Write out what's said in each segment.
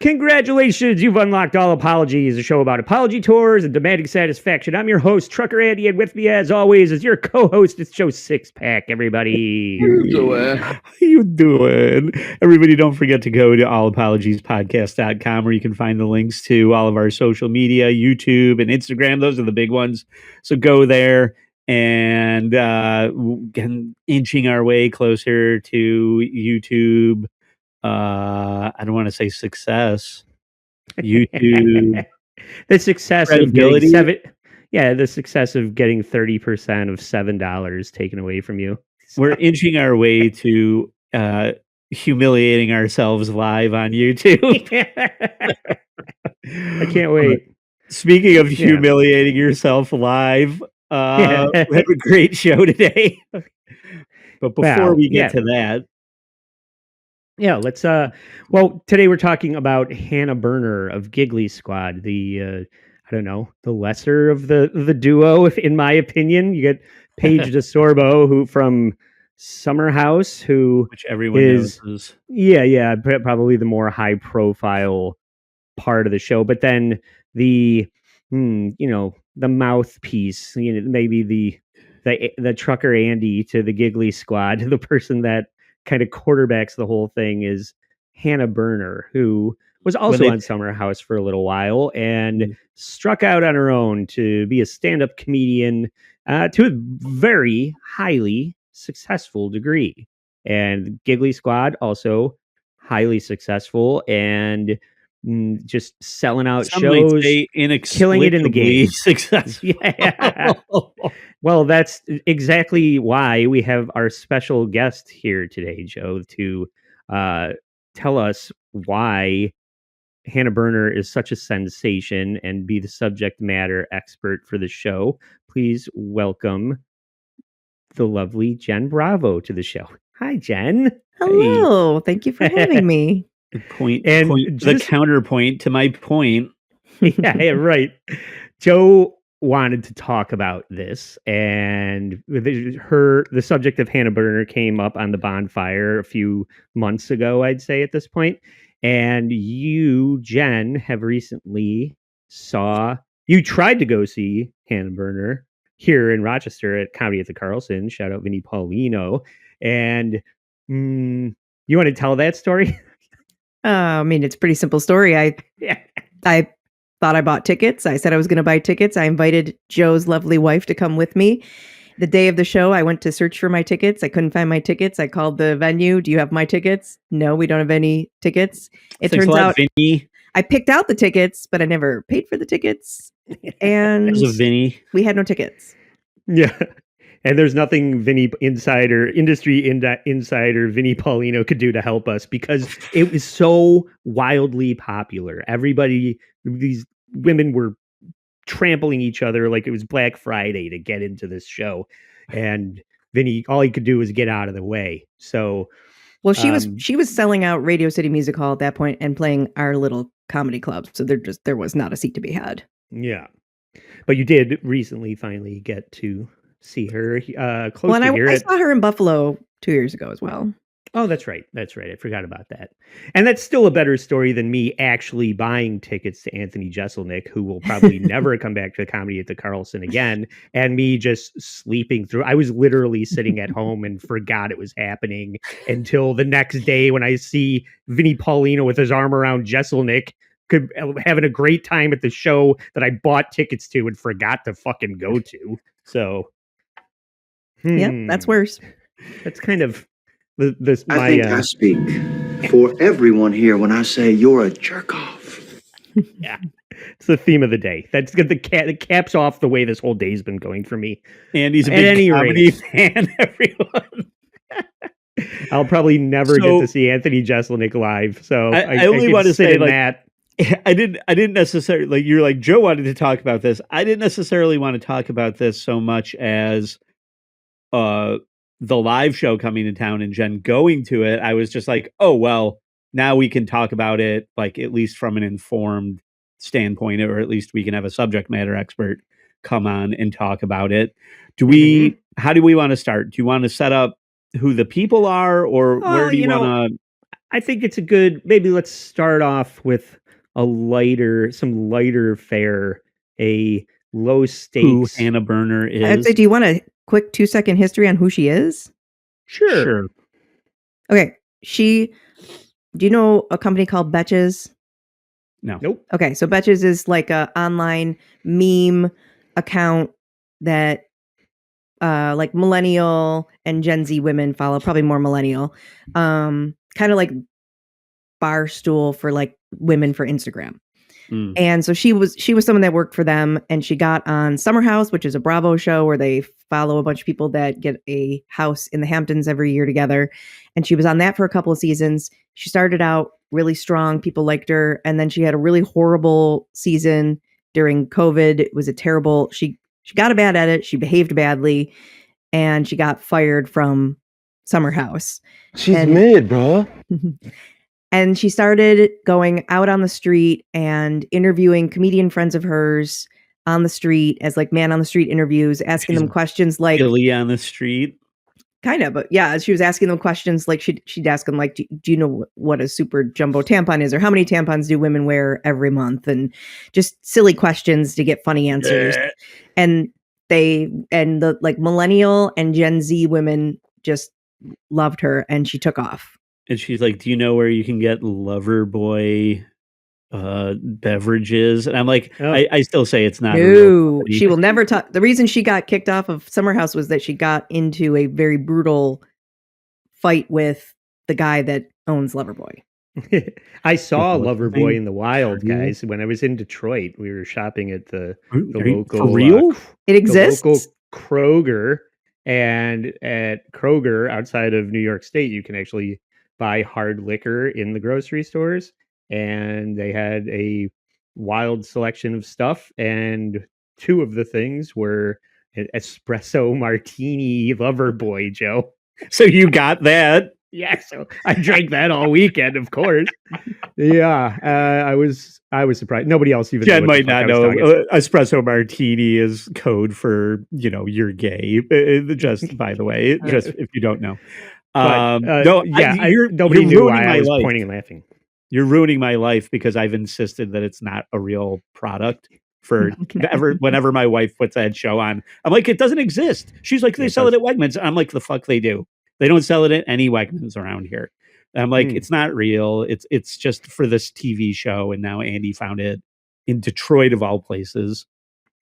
Congratulations, you've unlocked All Apologies, a show about apology tours and demanding satisfaction. I'm your host, Trucker Andy, and with me, as always, is your co-host. It's Joe Sixpack, everybody. How you doing? Everybody, don't forget to go to allapologiespodcast.com where you can find the links to all of our social media, YouTube and Instagram. Those are the big ones. So go there and inching our way closer to YouTube. I don't want to say success. YouTube. The success of getting the success of getting 30% of $7 taken away from you. We're inching our way to humiliating ourselves live on YouTube. I can't wait. Speaking of humiliating yourself live, we have a great show today. But before we get to that, let's today we're talking about Hannah Berner of Giggly Squad, the the lesser of the duo, if in my opinion. You get Paige DeSorbo, who from Summer House, which everyone knows is probably the more high profile part of the show, but then the the mouthpiece, maybe the Trucker Andy to the Giggly Squad, the person that kind of quarterbacks the whole thing, is Hannah Berner, who was also on Summer House for a little while and struck out on her own to be a stand-up comedian to a very highly successful degree. And Giggly Squad also highly successful and just selling out shows, killing it in the game. Successful. Yeah. Well, that's exactly why we have our special guest here today, Joe, to tell us why Hannah Berner is such a sensation and be the subject matter expert for the show. Please welcome the lovely Jen Bravo to the show. Hi, Jen. Hello. Hey. Thank you for having me. The counterpoint to my point. Yeah, right. Joe wanted to talk about this, and the subject of Hannah Berner came up on the bonfire a few months ago, I'd say at this point. And you, Jen, have recently tried to go see Hannah Berner here in Rochester at Comedy at the Carlson. Shout out Vinnie Paulino. And you want to tell that story? It's a pretty simple story. I thought I bought tickets. I said I was going to buy tickets. I invited Joe's lovely wife to come with me. The day of the show, I went to search for my tickets. I couldn't find my tickets. I called the venue. Do you have my tickets? No, we don't have any tickets. It turns out I picked out the tickets, but I never paid for the tickets. And we had no tickets. Yeah. And there's nothing industry insider Vinnie Paulino could do to help us, because it was so wildly popular. These women were trampling each other like it was Black Friday to get into this show. And Vinny, all he could do was get out of the way. So, well, she was selling out Radio City Music Hall at that point and playing our little comedy club. So there was not a seat to be had. Yeah. But you did recently finally get to see her close to here. I saw her in Buffalo 2 years ago as well. Oh, that's right. That's right. I forgot about that. And that's still a better story than me actually buying tickets to Anthony Jeselnik, who will probably never come back to the Comedy at the Carlson again, and me just sleeping through. I was literally sitting at home and forgot it was happening until the next day when I see Vinnie Paulino with his arm around Jeselnik, having a great time at the show that I bought tickets to and forgot to fucking go to. So, yeah, that's worse. That's kind of... I think I speak for everyone here when I say you're a jerk off. Yeah, it's the theme of the day. That's good. The caps off the way this whole day's been going for me. And he's a big comedy fan. Everyone. I'll probably never get to see Anthony Jeselnik live. So I only want to say that. I didn't necessarily, like, you're like, Joe wanted to talk about this. I didn't necessarily want to talk about this so much as the live show coming to town and Jen going to it. I was just like, oh, well, now we can talk about it, like, at least from an informed standpoint, or at least we can have a subject matter expert come on and talk about it. How do we want to start? Do you want to set up who the people are, or where do you want to? I think it's a good. Maybe let's start off with some lighter fare, a low Who stakes. Hannah Berner I'd is. say, do you want a quick 2-second history on who she is? Sure. Okay. Do you know a company called Betches? No. Nope. Okay. So Betches is like a online meme account that like millennial and Gen Z women follow, probably more millennial. Kind of like Barstool for like women for Instagram. And so she was someone that worked for them, and she got on Summer House, which is a Bravo show where they follow a bunch of people that get a house in the Hamptons every year together. And she was on that for a couple of seasons. She started out really strong. People liked her. And then she had a really horrible season during COVID. It was a terrible, she got a bad edit. She behaved badly, and she got fired from Summer House. She's mid, bro. And she started going out on the street and interviewing comedian friends of hers on the street as like man on the street interviews, asking them questions like Billy on the street. Kind of, but yeah, she was asking them questions like she'd ask them like, do you know what a super jumbo tampon is, or how many tampons do women wear every month, and just silly questions to get funny answers. And the like millennial and Gen Z women just loved her, and she took off. And she's like, do you know where you can get Loverboy beverages? And I'm like, I still say it's not. No, she will never talk. The reason she got kicked off of Summer House was that she got into a very brutal fight with the guy that owns Loverboy. I saw Loverboy in the wild, guys. When I was in Detroit, we were shopping at the local. For real? It exists? The local Kroger. And at Kroger outside of New York State, you can actually buy hard liquor in the grocery stores, and they had a wild selection of stuff, and two of the things were an espresso martini Loverboy, Joe. So you got that? Yeah, so I drank that all weekend, of course. Yeah, I was surprised. Nobody else even Jen might not know. Espresso martini is code for, you're gay. Just by the way, just if you don't know. Nobody knew why I was pointing and laughing. You're ruining my life because I've insisted that it's not a real product for whenever my wife puts that show on. I'm like, it doesn't exist. She's like, they sell it at Wegmans. I'm like, the fuck they do. They don't sell it at any Wegmans around here. I'm like, it's not real. It's just for this TV show. And now Andy found it in Detroit of all places,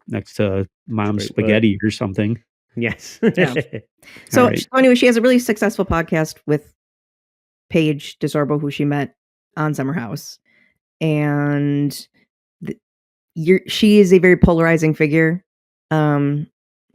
next to Mom's Spaghetti or something. Yes. Yeah. So anyway, she has a really successful podcast with Paige DeSorbo, who she met on Summer House. And she is a very polarizing figure.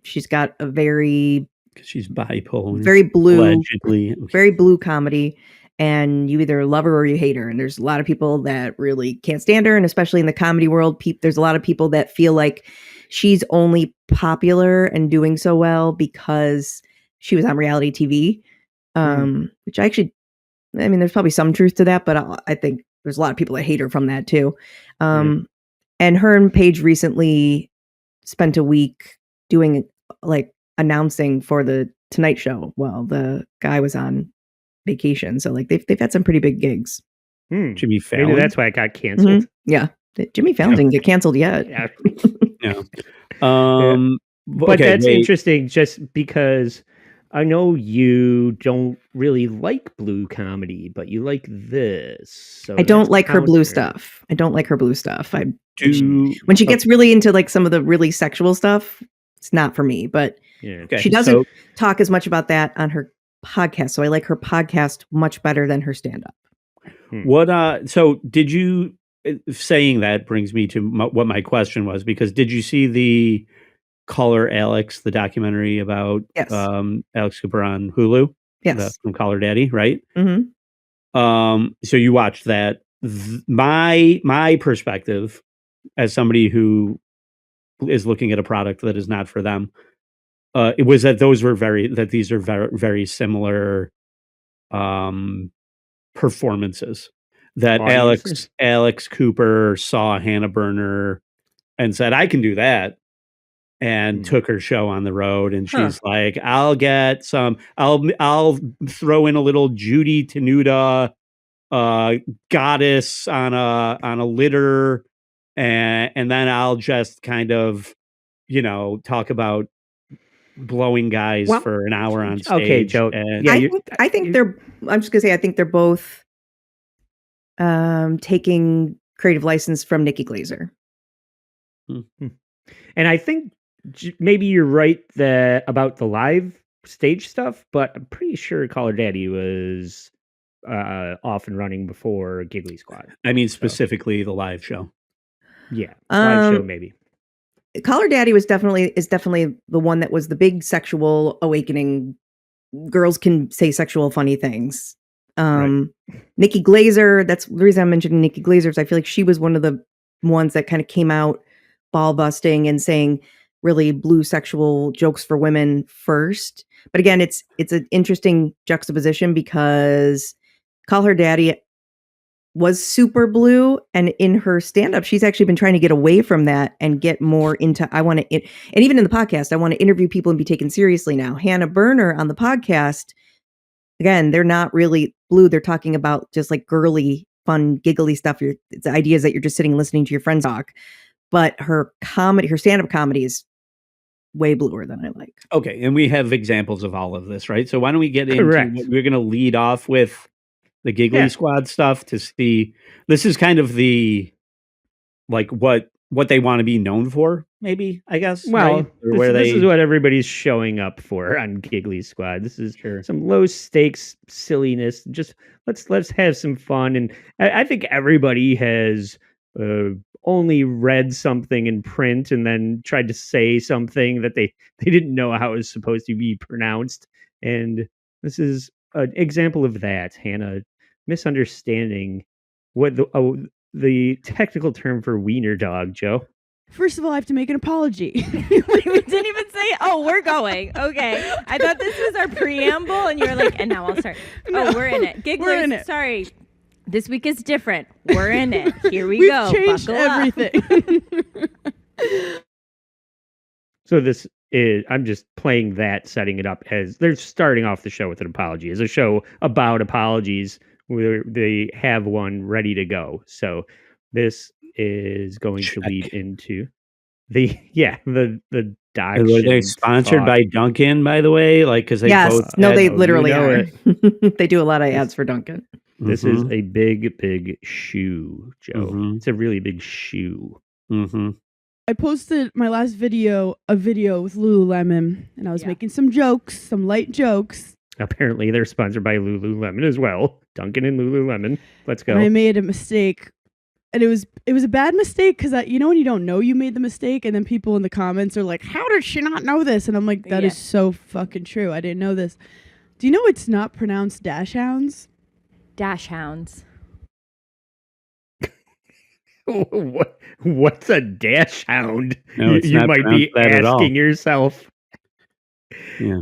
She's got a she's bipolar, very blue, allegedly. Very blue comedy, and you either love her or you hate her. And there's a lot of people that really can't stand her, and especially in the comedy world, there's a lot of people that feel like she's only popular and doing so well because she was on reality TV, which there's probably some truth to that, but I think there's a lot of people that hate her from that too. And her and Paige recently spent a week doing like announcing for the Tonight Show while the guy was on vacation. So like they've had some pretty big gigs. Jimmy Fallon. Maybe that's why it got canceled. Mm-hmm. Yeah. Jimmy Fallon didn't get canceled yet. Yeah. Yeah. But that's interesting just because I know you don't really like blue comedy, but you like this. So I don't like her blue stuff. When she Oh. gets really into like some of the really sexual stuff, it's not for me, but she doesn't talk as much about that on her podcast. So I like her podcast much better than her stand-up. So did you, saying that brings me to what my question was, because did you see the Caller Alex, the documentary about Alex Cooper on Hulu? Yes. From Caller Daddy, right? Mm-hmm. So you watched that. My perspective as somebody who is looking at a product that is not for them, it was that these are very, very similar performances. That Alex Cooper saw Hannah Berner and said, I can do that, and took her show on the road. And she's like, I'll throw in a little Judy Tenuta goddess on a litter, and then I'll just kind of, talk about blowing guys for an hour on stage. Okay, Joe. And I think they're. I'm just gonna say I think they're both taking creative license from Nikki Glaser. And I think maybe you're right about the live stage stuff, but I'm pretty sure Call Her Daddy was off and running before Giggly Squad. I mean, specifically the live show. Yeah, live show maybe. Call Her Daddy is definitely the one that was the big sexual awakening. Girls can say sexual funny things. Right. Nikki Glaser, that's the reason I'm mentioning Nikki Glaser, is I feel like she was one of the ones that kind of came out ball busting and saying really blue sexual jokes for women first. But again, it's an interesting juxtaposition because Call Her Daddy was super blue, and in her stand-up, she's actually been trying to get away from that and get more into, and even in the podcast, I want to interview people and be taken seriously now. Hannah Berner on the podcast, again, they're not really blue. They're talking about just like girly, fun, giggly stuff. It's ideas that you're just sitting and listening to your friends talk. But her stand-up comedy is way bluer than I like. Okay, and we have examples of all of this, right? So why don't we get into we're going to lead off with the Giggly Squad stuff to see. This is kind of the what they want to be known for, maybe, I guess. Well, right? this is what everybody's showing up for on Giggly Squad. This is some low stakes silliness. Just let's have some fun. And I think everybody has only read something in print and then tried to say something that they didn't know how it was supposed to be pronounced. And this is an example of that, Hannah, misunderstanding what the technical term for wiener dog, Joe. First of all, I have to make an apology. We didn't even say, we're going. Okay. I thought this was our preamble, and you were like, and now I'll start. No, we're in it. Gigglers, we're in it. Sorry. This week is different. We're in it. Here we go. We've changed everything. So this is, I'm just playing that, setting it up as they're starting off the show with an apology. As a show about apologies, where they have one ready to go. So this is going to lead into the Doc. Were they sponsored by Dunkin', by the way? Because they both they literally are. They do a lot of ads for Dunkin'. This is a big shoe, Joe. Mm-hmm. It's a really big shoe. Mm-hmm. I posted my last video, a video with Lululemon, and I was making some jokes, some light jokes. Apparently, they're sponsored by Lululemon as well. Dunkin' and Lululemon. Let's go. And I made a mistake, and it was a bad mistake because when you don't know you made the mistake, and then people in the comments are like, "How did she not know this?" And I'm like, "That is so fucking true. I didn't know this." Do you know it's not pronounced dash hounds? Dash hounds. What's a dash hound? No, you might be asking yourself. Yeah.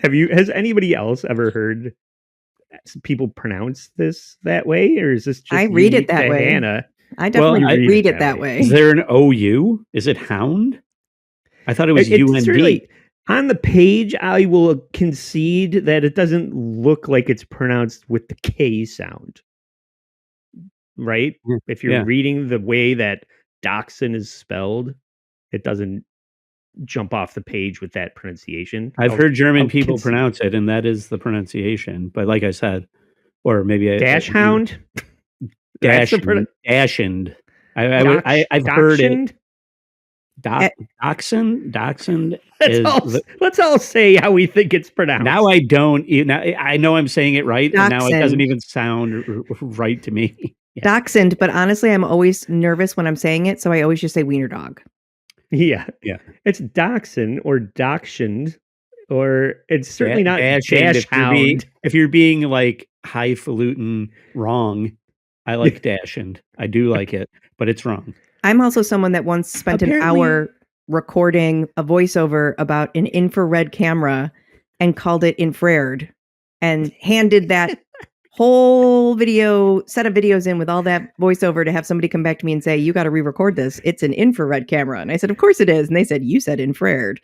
Has anybody else ever heard people pronounce this that way, or is this just I read it that way? Hannah? I definitely read it that way. Is there an OU? Is it hound? I thought it was UND. Really, on the page, I will concede that it doesn't look like it's pronounced with the K sound. Right? If you're reading the way that dachshund is spelled, it doesn't jump off the page with that pronunciation. I've heard German people pronounce it, and that is the pronunciation. But like I said, or maybe dash hound, dachshund. I've heard it. Dachshund. Let's all say how we think it's pronounced. Now I don't. I know I'm saying it right, and now it doesn't even sound right to me. Dachshund, but honestly, I'm always nervous when I'm saying it, so I always just say wiener dog. Yeah. It's dachshund or dachshund, or it's certainly not dash hound. If you're being like highfalutin wrong, I like dachshund. I do like it, but it's wrong. I'm also someone that once spent an hour recording a voiceover about an infrared camera and called it infrared, and handed that whole set of videos in with all that voiceover to have somebody come back to me and say, "You got to re-record this. It's an infrared camera." And I said, "Of course it is." And they said, "You said infrared,"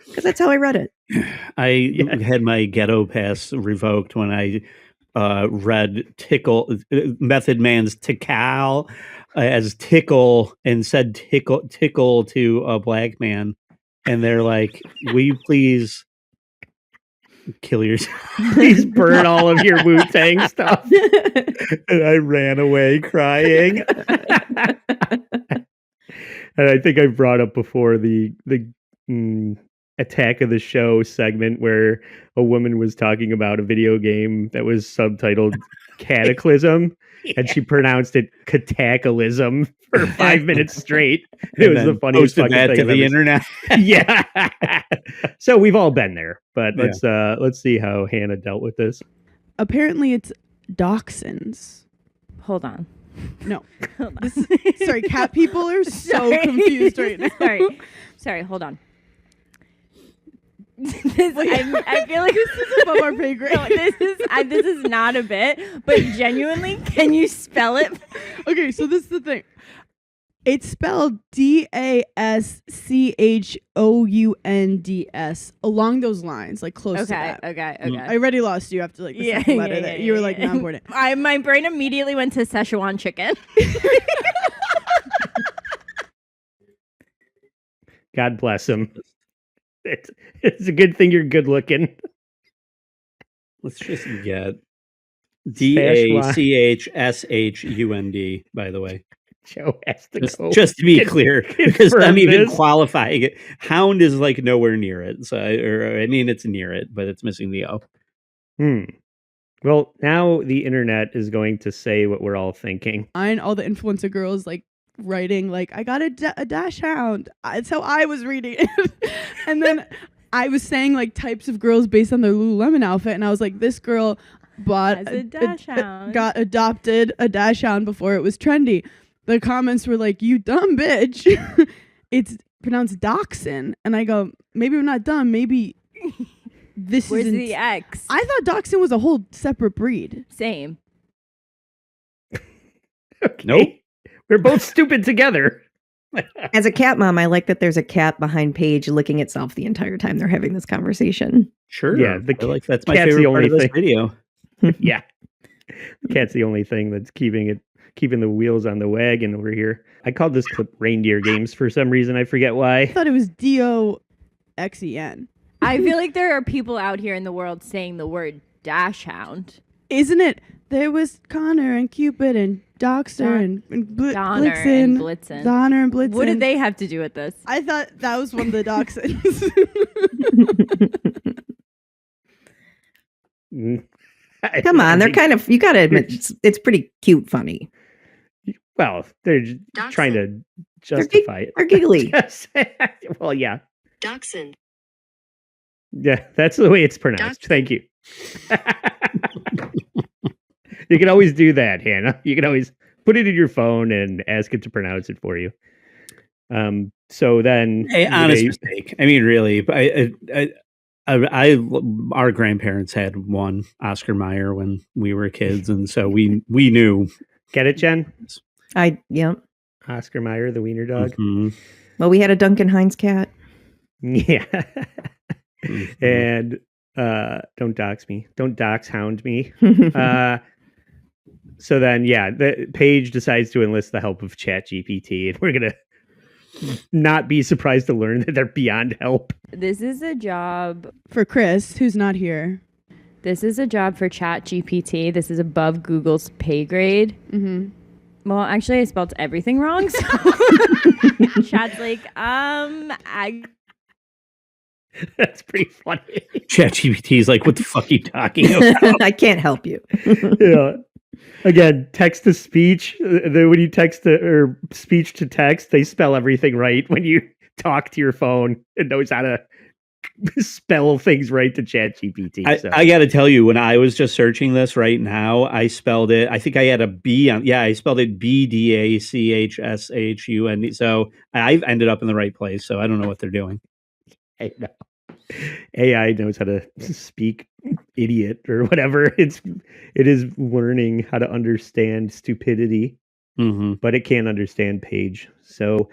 because that's how I read it. I had my ghetto pass revoked when I read Method Man's Tickle as tickle and said tickle to a black man, and they're like, "Will you please kill yourself? Please burn all of your Wu-Tang stuff." And I ran away crying. And I think I've brought up before the Attack of the Show segment where a woman was talking about a video game that was subtitled Cataclysm, and she pronounced it cataclysm for 5 minutes straight. It was the funniest fucking thing to the internet. Yeah. So we've all been there, but let's see how Hannah dealt with this. Apparently, it's dachshunds. Hold on. No. Sorry, cat people are so confused right now. Sorry, hold on. I feel like this is above our pay grade. No, this is not a bit, but genuinely, can you spell it? Okay, so this is the thing. It's spelled Dashchounds, along those lines, like close to that. Okay. I already lost you after like the second letter that you were like not important. My brain immediately went to Szechuan chicken. God bless him. It's a good thing you're good looking. Let's just get DACHSHUND, by the way. Joe has to go. Just to be clear, because I'm even this. qualifying it. Hound is like nowhere near it. So, I mean, it's near it, but it's missing the O. Well, now the internet is going to say what we're all thinking. And all the influencer girls like writing like, I got a dash hound. That's how I was reading it. And then I was saying like types of girls based on their Lululemon outfit, and I was like, this girl bought a dash hound. Got adopted a dash hound before it was trendy. The comments were like, you dumb bitch. It's pronounced dachshund. And I go, maybe we're not dumb. Maybe this is Where's the X? I thought dachshund was a whole separate breed. Same. Okay. Nope. We're both stupid together. As a cat mom, I like that there's a cat behind Paige licking itself the entire time they're having this conversation. Sure. Yeah, that's my cat's favorite the part only of this thing. video. Yeah. The cat's the only thing that's keeping the wheels on the wagon over here. I called this clip Reindeer Games for some reason. I forget why. I thought it was DOXEN. I feel like there are people out here in the world saying the word dash hound. Isn't it? There was Connor and Cupid and Doxter and Donner and Blitzen. Donner and Blitzen. What did they have to do with this? I thought that was one of the dachshunds. Come on, they're kind of, you gotta admit, it's pretty cute funny. Well, they're trying to justify it. They're giggly. Well, yeah. Dachshund. Yeah, that's the way it's pronounced. Thank you. You can always do that, Hannah. You can always put it in your phone and ask it to pronounce it for you. So then, honest mistake. I mean, really, but our grandparents had one Oscar Mayer when we were kids, and so we knew. Get it, Jen? Yeah. Oscar Mayer, the wiener dog. Mm-hmm. Well, we had a Duncan Hines cat. Yeah. Mm-hmm. And don't dox me. Don't dox hound me. So then, the Paige decides to enlist the help of ChatGPT, and we're gonna not be surprised to learn that they're beyond help. This is a job for Chris, who's not here. This is a job for ChatGPT. This is above Google's pay grade. Mm-hmm. Well, actually, I spelled everything wrong. So Chat's like, That's pretty funny. ChatGPT is like, what the fuck are you talking about? I can't help you. Yeah. Again, text to speech. When you text or speech to text, they spell everything right. When you talk to your phone, it knows how to spell things right to ChatGPT. I got to tell you, when I was just searching this right now, I spelled it. I think I had a B on. Yeah, I spelled it BDACHSHUND. So I've ended up in the right place. So I don't know what they're doing. I know. AI knows how to speak idiot or whatever. It is learning how to understand stupidity, but it can't understand Paige. So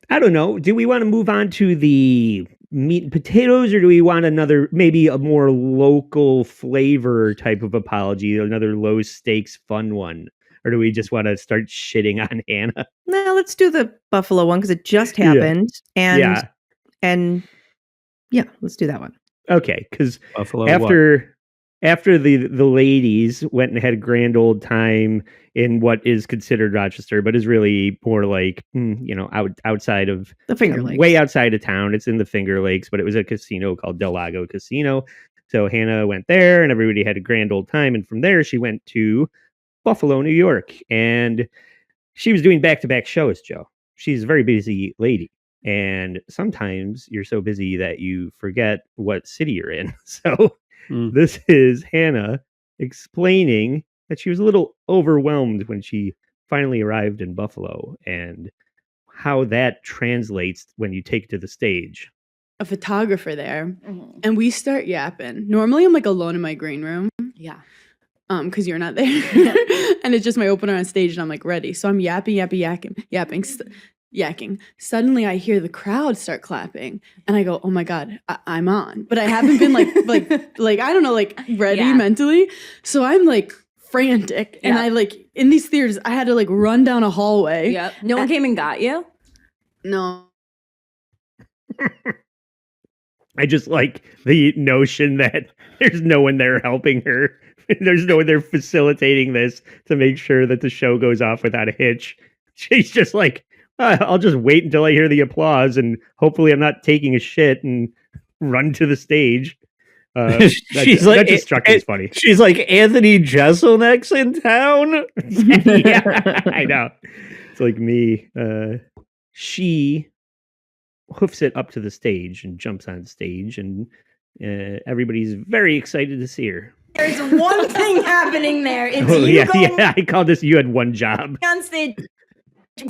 I don't know. Do we want to move on to the meat and potatoes, or do we want maybe a more local flavor type of apology, another low stakes fun one? Or do we just want to start shitting on Hannah? No, let's do the Buffalo one because it just happened. And let's do that one. Okay, because Buffalo after the ladies went and had a grand old time in what is considered Rochester, but is really more like outside of the Finger Lakes, way outside of town. It's in the Finger Lakes, but it was a casino called Del Lago Casino. So Hannah went there, and everybody had a grand old time. And from there, she went to Buffalo, New York, and she was doing back-to-back shows. Joe, she's a very busy lady. And sometimes you're so busy that you forget what city you're in. So this is Hannah explaining that she was a little overwhelmed when she finally arrived in Buffalo and how that translates when you take it to the stage. A photographer there, and we start yapping. Normally, I'm like alone in my green room. Yeah. Because you're not there. And it's just my opener on stage, and I'm like ready. So I'm yakking. Suddenly I hear the crowd start clapping, and I go, "Oh my god, I'm on!" But I haven't been like I don't know, like ready mentally. So I'm like frantic, and I like in these theaters, I had to like run down a hallway. Yep. No one came and got you. No. I just like the notion that there's no one there helping her. There's no one there facilitating this to make sure that the show goes off without a hitch. She's just like, I'll just wait until I hear the applause, and hopefully I'm not taking a shit and run to the stage. That just struck me as funny. She's like, Anthony Jeselnik's in town. Yeah, I know. It's like me. She hoofs it up to the stage and jumps on stage, and everybody's very excited to see her. There's one thing happening there. It's I called this. You had one job on stage.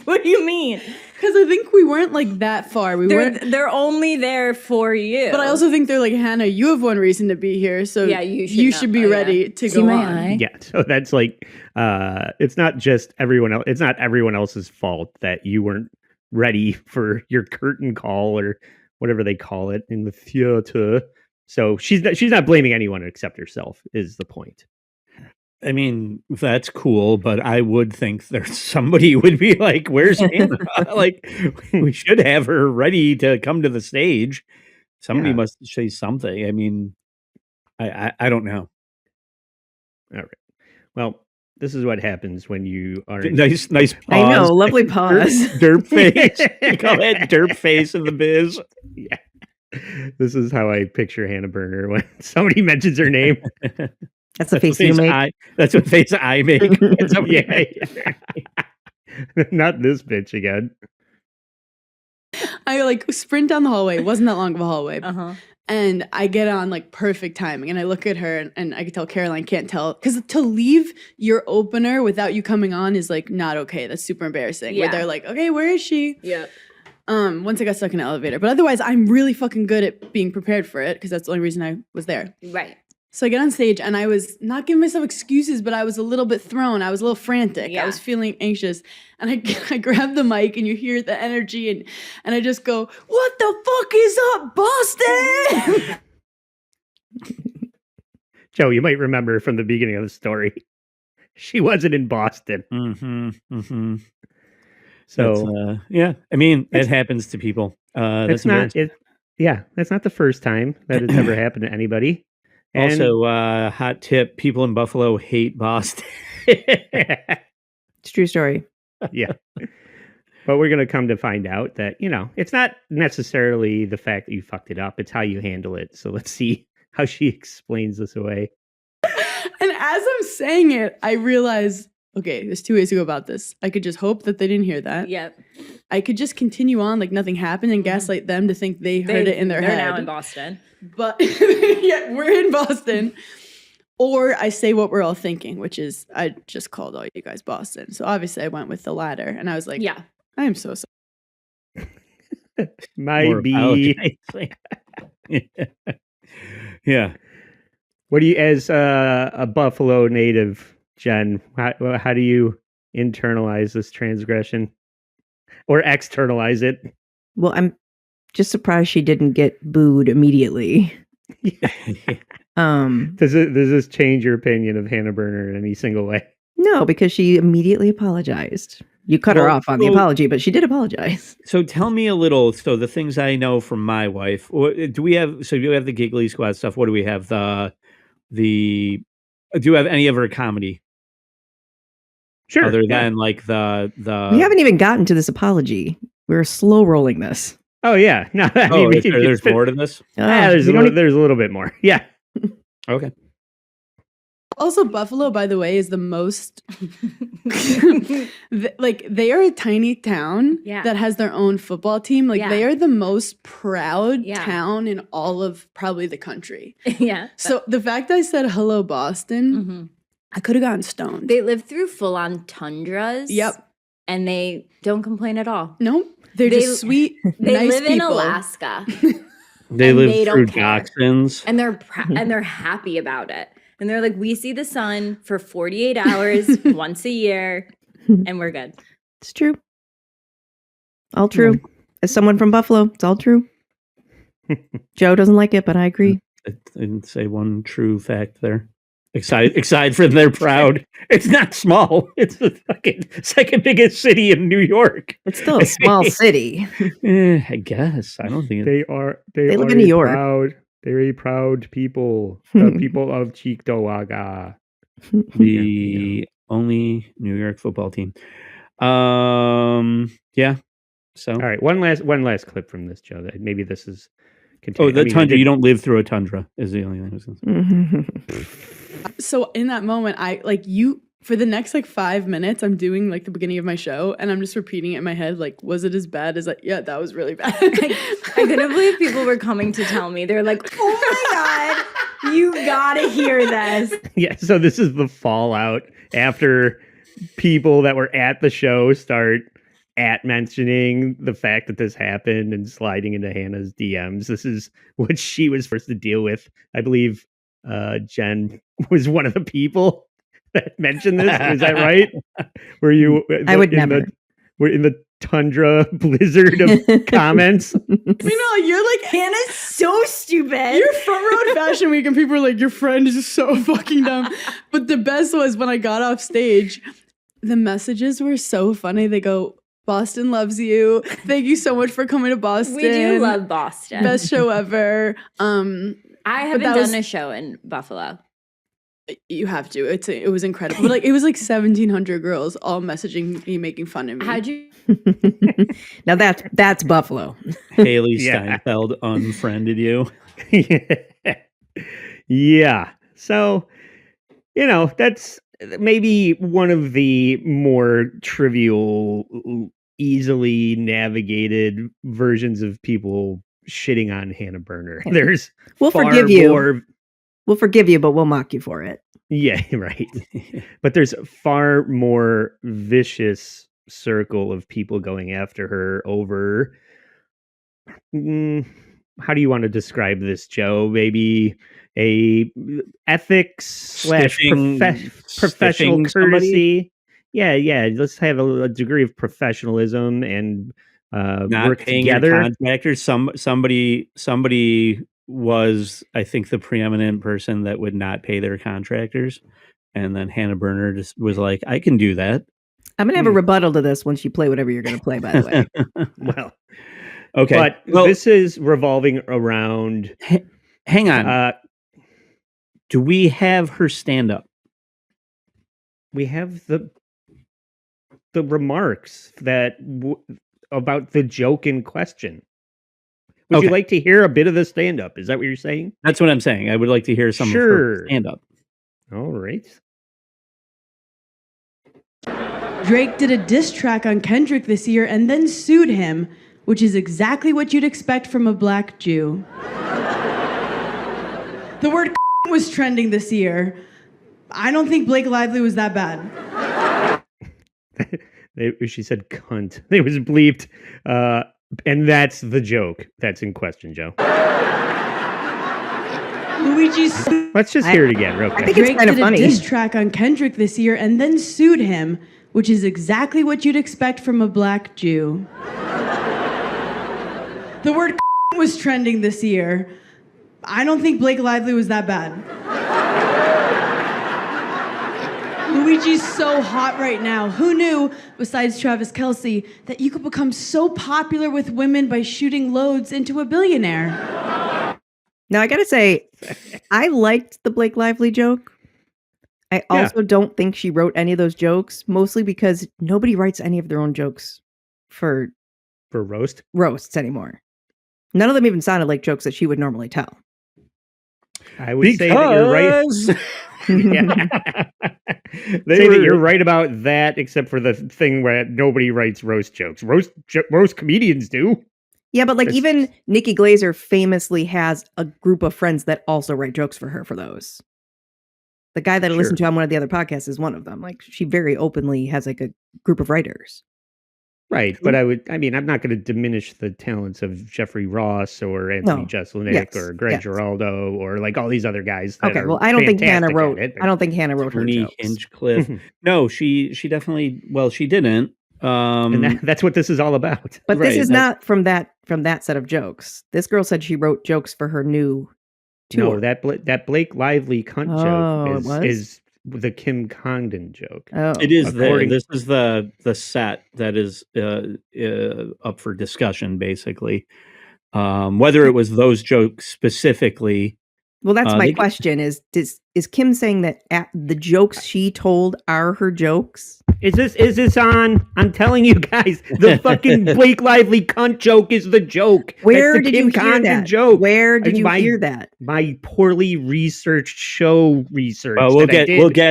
What do you mean? Because I think we weren't like that far. They're only there for you. But I also think they're like, Hannah, you have one reason to be here, so you should be ready to go on. Eye? Yeah, so that's like, it's not just everyone else. It's not everyone else's fault that you weren't ready for your curtain call or whatever they call it in the theater. So she's not blaming anyone except herself, is the point. I mean, that's cool, but I would think there's somebody would be like, where's Hannah? Like, we should have her ready to come to the stage. Somebody must say something. I mean, I don't know. All right. Well, this is what happens when you are nice pause. I know, lovely pause. Derp face. You call that derp face in the biz. Yeah. This is how I picture Hannah Berner when somebody mentions her name. That's the face you make. That's what face I make. Yeah. Not this bitch again. I like sprint down the hallway. It wasn't that long of a hallway. And I get on like perfect timing. And I look at her and I can tell Caroline can't tell. Because to leave your opener without you coming on is like not okay. That's super embarrassing. Yeah. Where they're like, okay, where is she? Yeah. Once I got stuck in an elevator. But otherwise, I'm really fucking good at being prepared for it because that's the only reason I was there. Right. So I get on stage and I was not giving myself excuses, but I was a little bit thrown. I was a little frantic. Yeah. I was feeling anxious. And I grab the mic and you hear the energy and I just go, what the fuck is up, Boston? Joe, you might remember from the beginning of the story. She wasn't in Boston. So yeah, I mean, it happens to people. That's not it. Yeah, that's not the first time that it's ever happened to anybody. And also, hot tip: people in Buffalo hate Boston. It's a true story. Yeah, but we're gonna come to find out that it's not necessarily the fact that you fucked it up; it's how you handle it. So let's see how she explains this away. And as I'm saying it, I realize, okay, there's two ways to go about this. I could just hope that they didn't hear that. Yep. I could just continue on like nothing happened and gaslight them to think they heard it in their head. They're now in Boston. But yeah, we're in Boston. Or I say what we're all thinking, which is I just called all you guys Boston. So obviously I went with the latter. And I was like, yeah, I am so sorry. Maybe. Yeah. What do you, as a Buffalo native, Jen, how do you internalize this transgression or externalize it? Well, Just surprised she didn't get booed immediately. Does this change your opinion of Hannah Berner in any single way? No, because she immediately apologized. You cut her off on the apology, but she did apologize. So tell me a little. So the things I know from my wife. Do we have? So do you have the Giggly Squad stuff? What do we have? Do you have any of her comedy? Sure. Other than like the. We haven't even gotten to this apology. We're slow rolling this. Oh yeah. No. There's more to this. There's a little bit more. Yeah. Okay. Also, Buffalo, by the way, is the most they are a tiny town that has their own football team. They are the most proud town in all of probably the country. Yeah. So the fact I said hello, Boston, I could have gotten stoned. They live through full-on tundras. Yep. And they don't complain at all. Nope. They're just sweet, they nice live in people. Alaska. They live through dachshunds. And they're happy about it. And they're like, we see the sun for 48 hours once a year, and we're good. It's true. All true. As someone from Buffalo, it's all true. Joe doesn't like it, but I agree. I didn't say one true fact there. Excited for they're proud. It's not small. It's the fucking second biggest city in New York. It's still a small city. I guess. I don't think they live in New York. They're a proud people. The people of Cheektowaga. The only New York football team. Yeah. So all right, one last clip from this, Joe. Maybe this is. Tundra. You don't live through a tundra is the only thing I was going to say. So in that moment, for the next 5 minutes, I'm doing the beginning of my show, and I'm just repeating it in my head. Was it as bad as yeah, that was really bad. I couldn't believe people were coming to tell me. They're like, oh my God, you gotta hear this. Yeah, so this is the fallout after people that were at the show start mentioning the fact that this happened and sliding into Hannah's DMs. This is what she was forced to deal with. I believe Jen was one of the people that mentioned this. Is that right? Were you? I would never. We're in the tundra blizzard of comments. You're Hannah's so stupid. You're front row at Fashion Week, and people are like, your friend is so fucking dumb. But the best was when I got off stage, the messages were so funny. They go, Boston loves you. Thank you so much for coming to Boston. We do love Boston. Best show ever. I haven't done a show in Buffalo. You have to. It was incredible. But it was 1,700 girls all messaging me, making fun of me. How'd you? Now that's Buffalo. Haley Steinfeld unfriended you. Yeah. So, that's maybe one of the more trivial, easily navigated versions of people shitting on Hannah Berner. There's we'll forgive you. We'll forgive you, but we'll mock you for it. Yeah, right. But there's a far more vicious circle of people going after her over. How do you want to describe this, Joe? Maybe a ethics / professional courtesy. Yeah. Let's have a degree of professionalism and not work paying together. Contractors. Somebody was, I think, the preeminent person that would not pay their contractors, and then Hannah Berner just was like, "I can do that." I'm gonna have a rebuttal to this once you play whatever you're gonna play. By the way, well, okay, but this is revolving around. Hang on. Do we have her stand up? We have the remarks that about the joke in question. Would you like to hear a bit of the stand up? Is that what you're saying? That's what I'm saying. I would like to hear some of her stand up. All right. Drake did a diss track on Kendrick this year and then sued him, which is exactly what you'd expect from a black Jew. The word was trending this year. I don't think Blake Lively was that bad. She said cunt. It was bleeped. And that's the joke that's in question, Joe. Let's just hear it again real quick. I think it's kind of funny. Drake did a diss track on Kendrick this year and then sued him, which is exactly what you'd expect from a black Jew. The word was trending this year. I don't think Blake Lively was that bad. Luigi's so hot right now. Who knew, besides Travis Kelce, that you could become so popular with women by shooting loads into a billionaire? Now, I gotta say, I liked the Blake Lively joke. I also don't think she wrote any of those jokes, mostly because nobody writes any of their own jokes for roasts anymore. None of them even sounded like jokes that she would normally tell. I would say that you're right. That you're right about that, except for the thing where nobody writes roast jokes. Roast comedians do. Yeah, but like even Nikki Glaser famously has a group of friends that also write jokes for her for those. The guy that I listened to on one of the other podcasts is one of them. Like she very openly has like a group of writers. Right, but I'm not going to diminish the talents of Jeffrey Ross or Anthony Jeselnik or Greg Giraldo or like all these other guys. That well, I don't think Hannah wrote. I don't think Hannah wrote her jokes. Hinchcliffe. No, she definitely. Well, she didn't. And that's what this is all about. But this is not from that set of jokes. This girl said she wrote jokes for her new tour. No, that Blake Lively cunt joke is the Kim Congdon joke. Oh, it is. This is the set that is up for discussion, basically. Whether it was those jokes specifically. Well, that's my question: is Kim saying that the jokes she told are her jokes? Is this on? I'm telling you guys, the fucking Blake Lively cunt joke is the joke. Where did you hear that? Joke. Where did you hear that? My poorly reresearched show research. Well, we'll get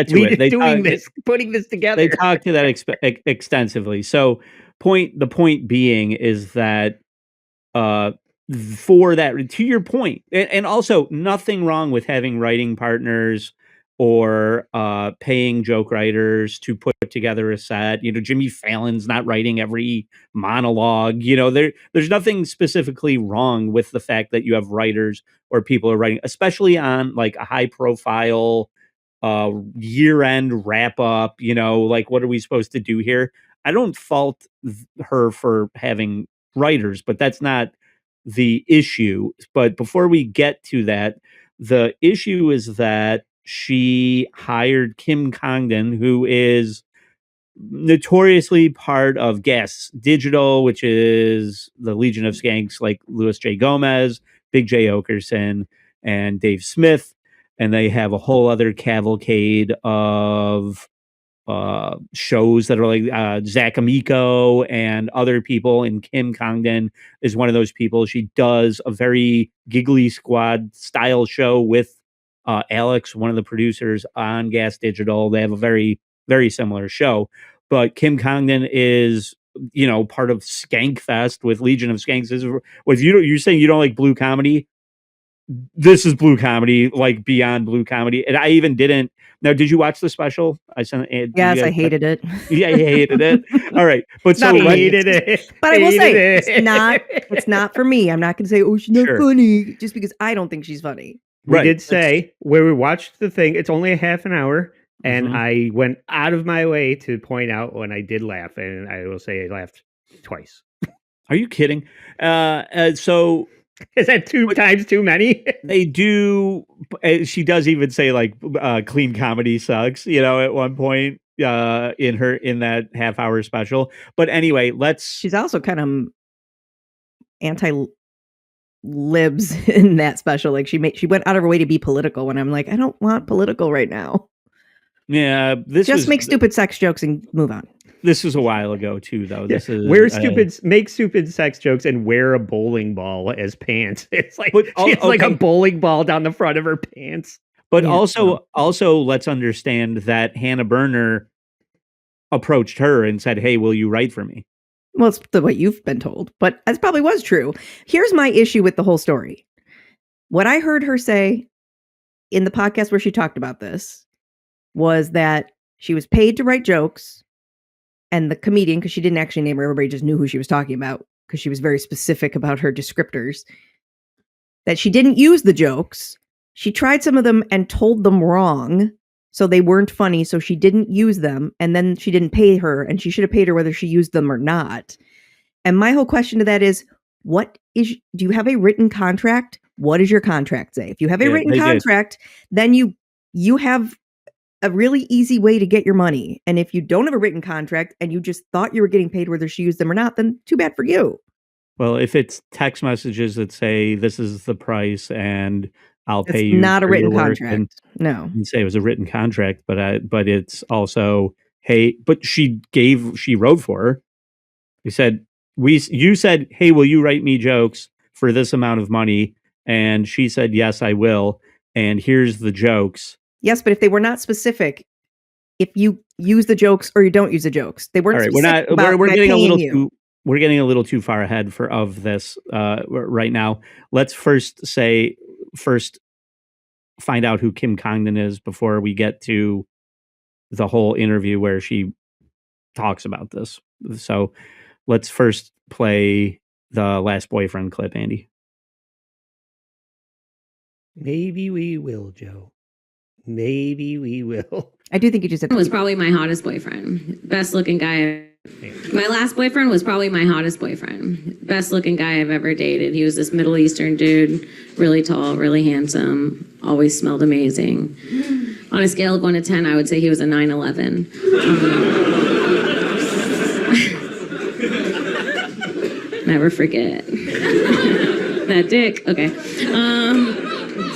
to it. Putting this together. They talked to that extensively. So the point being is that for that, to your point, and also nothing wrong with having writing partners or paying joke writers to put together a set. You know, Jimmy Fallon's not writing every monologue. You know, there's nothing specifically wrong with the fact that you have writers or people are writing, especially on like a high profile year-end wrap up. You know, like what are we supposed to do here? I don't fault her for having writers, but that's not the issue. But before we get to that, the issue is that she hired Kim Congdon, who is notoriously part of Gas Digital, which is the Legion of Skanks, like Louis J. Gomez, Big J. Okerson, and Dave Smith. And they have a whole other cavalcade of shows that are like Zach Amico and other people, and Kim Congdon is one of those people. She does a very Giggly Squad style show with Alex, one of the producers on Gas Digital. They have a very, very similar show. But Kim Congdon is, you know, part of Skankfest with Legion of Skanks. You're saying you don't like blue comedy? This is blue comedy, like beyond blue comedy. And I even didn't. Now, did you watch the special? Yes, I hated it. Yeah, you hated it. All right, but so hated it. But I will say it's not for me. I'm not going to say, oh, she's not funny, just because I don't think she's funny. We did say where we watched the thing. It's only a half an hour, and I went out of my way to point out when I did laugh, and I will say I laughed twice. Are you kidding? So. Is that two times too many? They do. She does even say like clean comedy sucks, you know, at one point in that half hour special. But anyway, she's also kind of anti-libs in that special. Like she went out of her way to be political when I'm like, I don't want political right now. Yeah. Make stupid sex jokes and move on. This was a while ago too, though. This is make stupid sex jokes and wear a bowling ball as pants. It's like like a bowling ball down the front of her pants. But also let's understand that Hannah Berner approached her and said, "Hey, will you write for me?" Well, it's what you've been told, but that probably was true. Here's my issue with the whole story. What I heard her say in the podcast where she talked about this was that she was paid to write jokes. And the comedian, because she didn't actually name her, everybody just knew who she was talking about because she was very specific about her descriptors, that she didn't use the jokes. She tried some of them and told them wrong, so they weren't funny, so she didn't use them, and then she didn't pay her, and she should have paid her whether she used them or not. And my whole question to that is, do you have a written contract? What does your contract say? If you have a written contract, then you have a really easy way to get your money. And if you don't have a written contract and you just thought you were getting paid whether she used them or not, then too bad for you. Well, if it's text messages that say this is the price and I'll pay you, not a written contract. No, you say it was a written contract, but it's also, hey, but she wrote for her. You said you said, hey, will you write me jokes for this amount of money? And she said, yes, I will. And here's the jokes. Yes, but if they were not specific, if you use the jokes or you don't use the jokes, they weren't. All right, we're getting a little too. We're getting a little too far ahead of this right now. Let's first find out who Kim Congdon is before we get to the whole interview where she talks about this. So let's first play the last boyfriend clip, Andy. Maybe we will, Joe. Maybe we will. I do think you just said was probably my hottest boyfriend. Best looking guy. My last boyfriend was probably my hottest boyfriend. Best looking guy I've ever dated. He was this Middle Eastern dude, really tall, really handsome, always smelled amazing. On a scale of 1 to 10, I would say he was a 9/11. Never forget. That dick. Okay.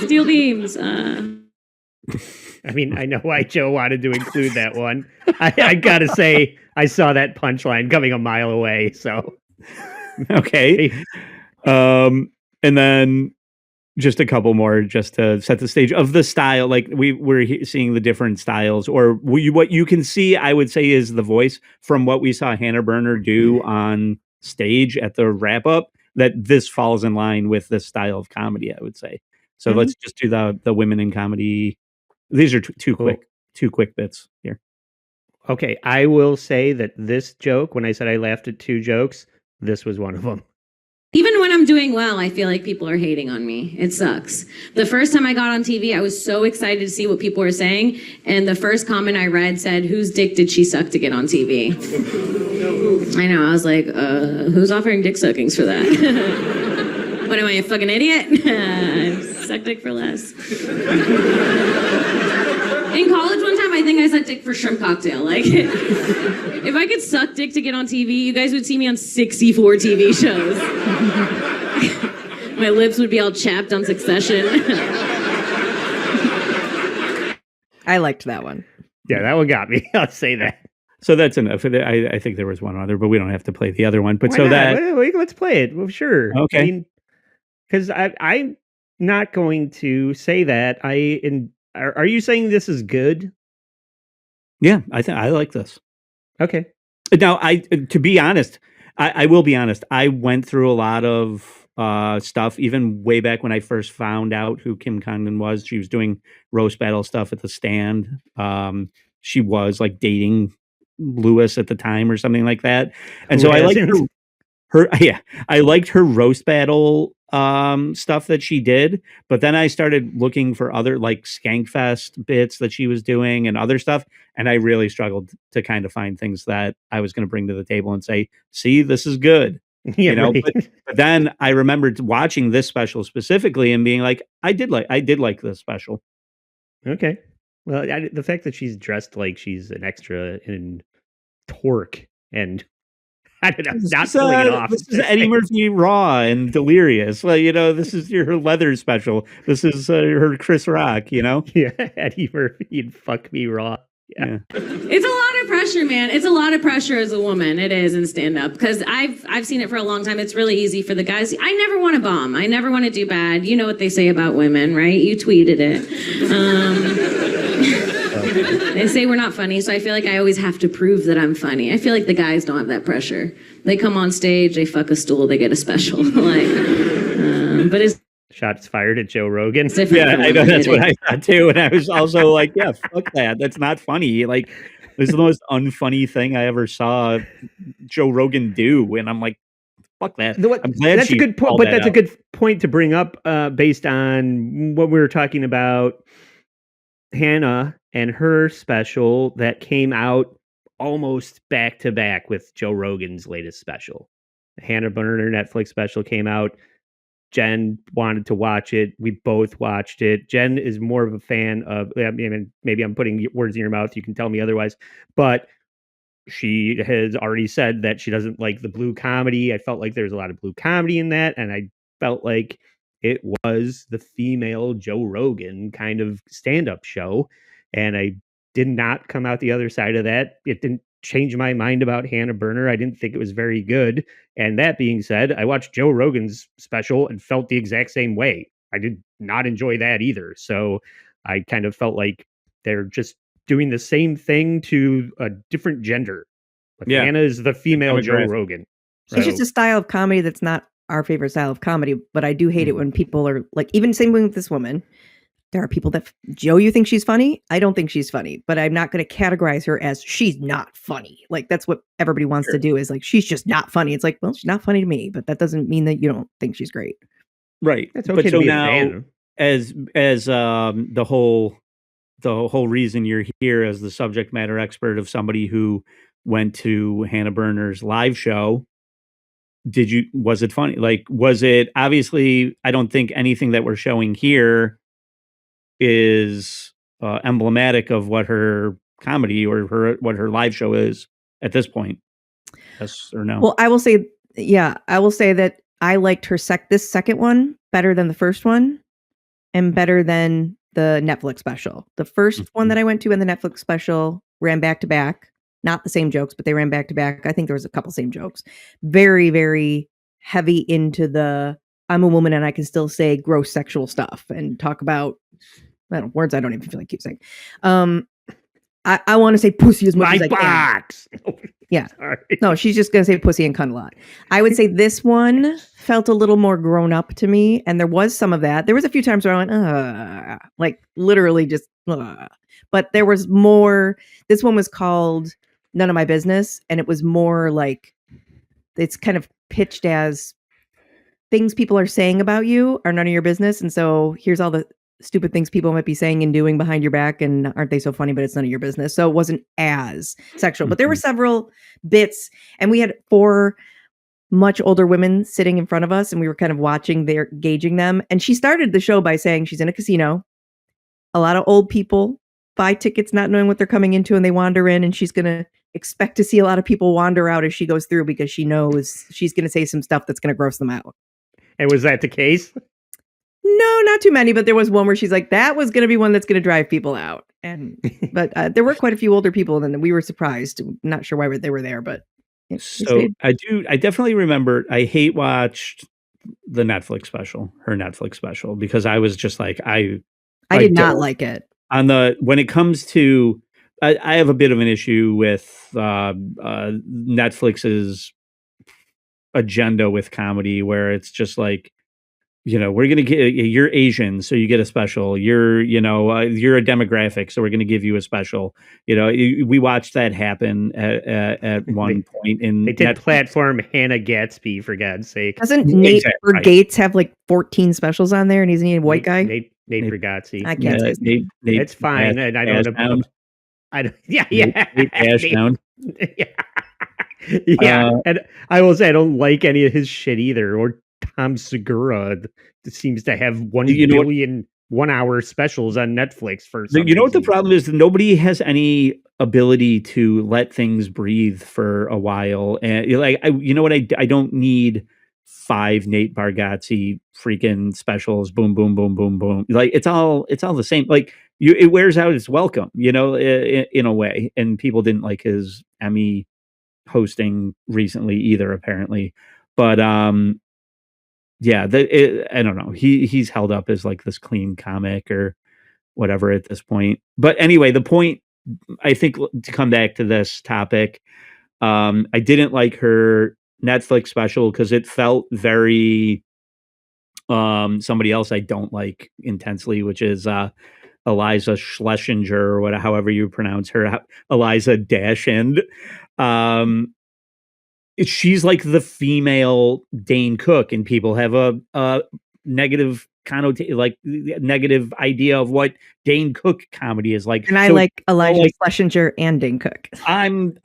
Steel beams. I mean, I know why Joe wanted to include that one. I gotta say, I saw that punchline coming a mile away. So, okay. And then just a couple more, just to set the stage of the style. Like we're seeing the different styles, or what you can see, I would say, is the voice from what we saw Hannah Berner do on stage at the wrap up. That this falls in line with this style of comedy, I would say. So let's just do the women in comedy. These are two quick bits here. Okay, I will say that this joke, when I said I laughed at 2 jokes, this was one of them. Even when I'm doing well, I feel like people are hating on me. It sucks. The first time I got on TV, I was so excited to see what people were saying. And the first comment I read said, whose dick did she suck to get on TV? I know, I was like, who's offering dick suckings for that? What am I, a fucking idiot? Suck dick for less. In college one time, I think I sucked dick for shrimp cocktail. Like, if I could suck dick to get on TV, you guys would see me on 64 TV shows. My lips would be all chapped on Succession. I liked that one. Yeah, that one got me. I'll say that. So that's enough. I think there was one other, but we don't have to play the other one. But Why so not? that let's play it. Well, sure. Okay. I mean, because I'm not going to say that. Are you saying this is good? Yeah, I think I like this. Okay. Now, to be honest, I will be honest. I went through a lot of stuff, even way back when I first found out who Kim Congdon was. She was doing roast battle stuff at the Stand. She was like dating Lewis at the time or something like that. And so I liked her. Yeah, I liked her roast battle stuff that she did, but then I started looking for other like Skankfest bits that she was doing and other stuff, and I really struggled to kind of find things that I was going to bring to the table and say, see, this is good. Yeah, you know, right. but then I remembered watching this special specifically and being like, I did like this special. Okay. Well, the fact that she's dressed like she's an extra in Torque and I don't know, not pulling it off. This is Eddie Murphy Raw and Delirious. Well, this is her leather special. This is her Chris Rock, Yeah, Eddie Murphy and Fuck Me Raw. Yeah. It's a lot of pressure, man. It's a lot of pressure as a woman. It is in stand-up because I've seen it for a long time. It's really easy for the guys. I never want to bomb. I never want to do bad. You know what they say about women, right? You tweeted it. They say we're not funny, so I feel like I always have to prove that I'm funny. I feel like the guys don't have that pressure. They come on stage, they fuck a stool, they get a special. But it's shots fired at Joe Rogan. Yeah, I know that's what I thought too, and I was also like, yeah, fuck that. That's not funny. Like, this is the most unfunny thing I ever saw Joe Rogan do, and I'm like, fuck that. I'm glad that's a good point, but that's a good point to bring up based on what we were talking about. Hannah and her special that came out almost back to back with Joe Rogan's latest special. Hannah Berner Netflix special came out. Jen wanted to watch it. We both watched it. Jen is more of a fan of, I mean, maybe I'm putting words in your mouth. You can tell me otherwise, but she has already said that she doesn't like the blue comedy. I felt like there's a lot of blue comedy in that. And I felt like it was the female Joe Rogan kind of stand-up show. And I did not come out the other side of that. It didn't change my mind about Hannah Berner. I didn't think it was very good. And that being said, I watched Joe Rogan's special and felt the exact same way. I did not enjoy that either. So I kind of felt like they're just doing the same thing to a different gender. Like Hannah is the female Joe Rogan. So. It's just a style of comedy that's not our favorite style of comedy, but I do hate it when people are like, even same thing with this woman. There are people that, Joe, you think she's funny? I don't think she's funny, but I'm not going to categorize her as she's not funny. Like, that's what everybody wants to do, is like, she's just not funny. It's like, well, she's not funny to me, but that doesn't mean that you don't think she's great. Right. That's okay. But so now, as the whole reason you're here as the subject matter expert of somebody who went to Hannah Berner's live show, was it funny? Like, was it, obviously, I don't think anything that we're showing here is emblematic of what her comedy or what her live show is at this point. Yes or no? Well, I will say that I liked her this second one better than the first one, and better than the Netflix special. The first one that I went to and the Netflix special ran back to back. Not the same jokes, but they ran back to back. I think there was a couple same jokes. Very, very heavy into the I'm a woman and I can still say gross sexual stuff and talk about words I don't even feel like keep saying. I want to say pussy as much as I can. Yeah. Sorry. No, she's just going to say pussy and cunt a lot. I would say this one felt a little more grown up to me. And there was some of that. There was a few times where I went, like literally just, but there was more. This one was called None of My Business. And it was more like, it's kind of pitched as things people are saying about you are none of your business. And so here's all the stupid things people might be saying and doing behind your back, and aren't they so funny, but it's none of your business. So it wasn't as sexual, but there were several bits, and we had 4 much older women sitting in front of us, and we were kind of watching, gauging them. And she started the show by saying she's in a casino. A lot of old people buy tickets not knowing what they're coming into, and they wander in, and she's going to expect to see a lot of people wander out as she goes through, because she knows she's going to say some stuff that's going to gross them out. And was that the case? No, not too many, but there was one where she's like, that was going to be one that's going to drive people out. And but there were quite a few older people, and then we were surprised. Not sure why they were there, but so I definitely remember. I hate watched the Netflix special, her Netflix special, because I was just like, I did not like it. When it comes to, I have a bit of an issue with Netflix's agenda with comedy, where it's just like, we're going to get, you're Asian, so you get a special. You're a demographic, so we're going to give you a special. We watched that happen at one point. They did platform Hannah Gatsby, for God's sake. Doesn't Nate Gates have like 14 specials on there, and he's a white guy? Nate Bargatze. I can't say his name. It's fine. And I don't know. Yeah. Nate Ashdown. Yeah. And I will say I don't like any of his shit either, or Tom Segura seems to have 1 billion 1-hour specials on Netflix for some what the problem is? Nobody has any ability to let things breathe for a while. And I don't need 5 Nate Bargatze freaking specials. Boom, boom, boom, boom, boom. Like it's all the same. Like it wears out its welcome, in a way. And people didn't like his Emmy hosting recently either, apparently. But yeah, I don't know. He's held up as like this clean comic or whatever at this point. But anyway, the point, I think, to come back to this topic, I didn't like her Netflix special because it felt very somebody else I don't like intensely, which is Eliza Schlesinger, or however you pronounce her, Eliza Dashend. She's like the female Dane Cook, and people have a negative connotation, like negative idea of what Dane Cook comedy is like. And I like Eliza Schlesinger and Dane Cook. I'm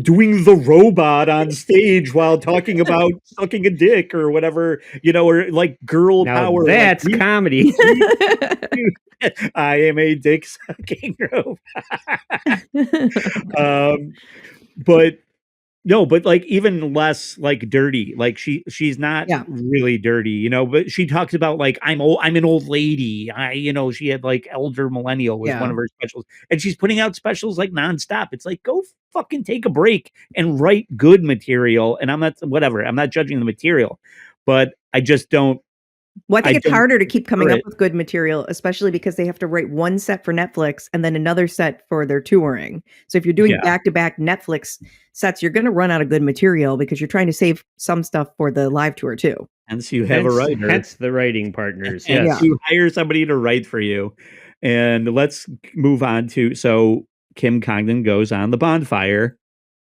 doing the robot on stage while talking about sucking a dick or whatever, or like girl Now power. that's comedy. I am a dick sucking robot. But no, but like even less like dirty. Like she's not really dirty, but she talks about like I'm an old lady. She had like elder millennial was one of her specials. And she's putting out specials like nonstop. It's like, go fucking take a break and write good material. And I'm not judging the material, but I just don't. Well, I think it's harder to keep coming up with good material, especially because they have to write one set for Netflix and then another set for their touring. So if you're doing back-to-back Netflix sets, you're going to run out of good material because you're trying to save some stuff for the live tour too. And so you have a writer. That's the writing partners. And you hire somebody to write for you. And let's move on to, so Kim Congdon goes on the bonfire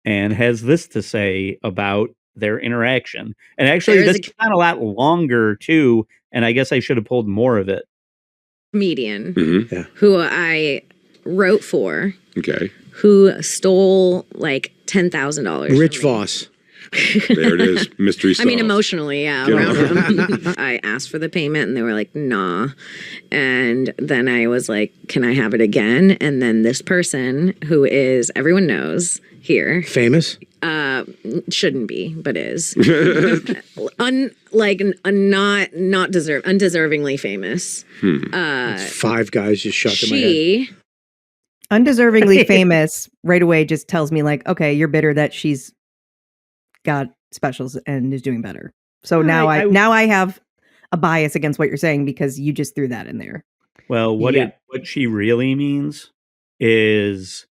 and has this to say about their interaction. And actually, this is not a lot longer too. And I guess I should have pulled more of it. Comedian who I wrote for. Okay. Who stole like $10,000. Rich Voss. There it is. Mystery solved. I mean, emotionally, around him. I asked for the payment and they were like, nah. And then I was like, can I have it again? And then this person who is, everyone knows here. Famous? Shouldn't be, but is. Undeservingly famous. Five guys just shot in my head. Undeservingly famous right away just tells me like, okay, you're bitter that she's got specials and is doing better. So now I have a bias against what you're saying because you just threw that in there. Well, what she really means is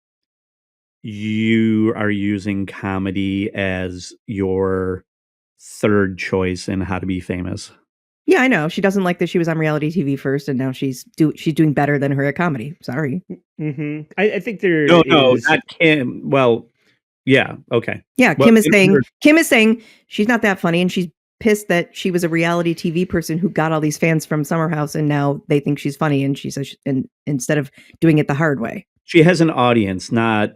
you are using comedy as your third choice in how to be famous. Yeah, I know. She doesn't like that she was on reality TV first, and now she's doing better than her at comedy. Sorry. Mm-hmm. I think there. No, not Kim. Well, yeah, okay. Yeah, Kim is saying she's not that funny, and she's pissed that she was a reality TV person who got all these fans from Summer House, and now they think she's funny, and she says, and instead of doing it the hard way, she has an audience, not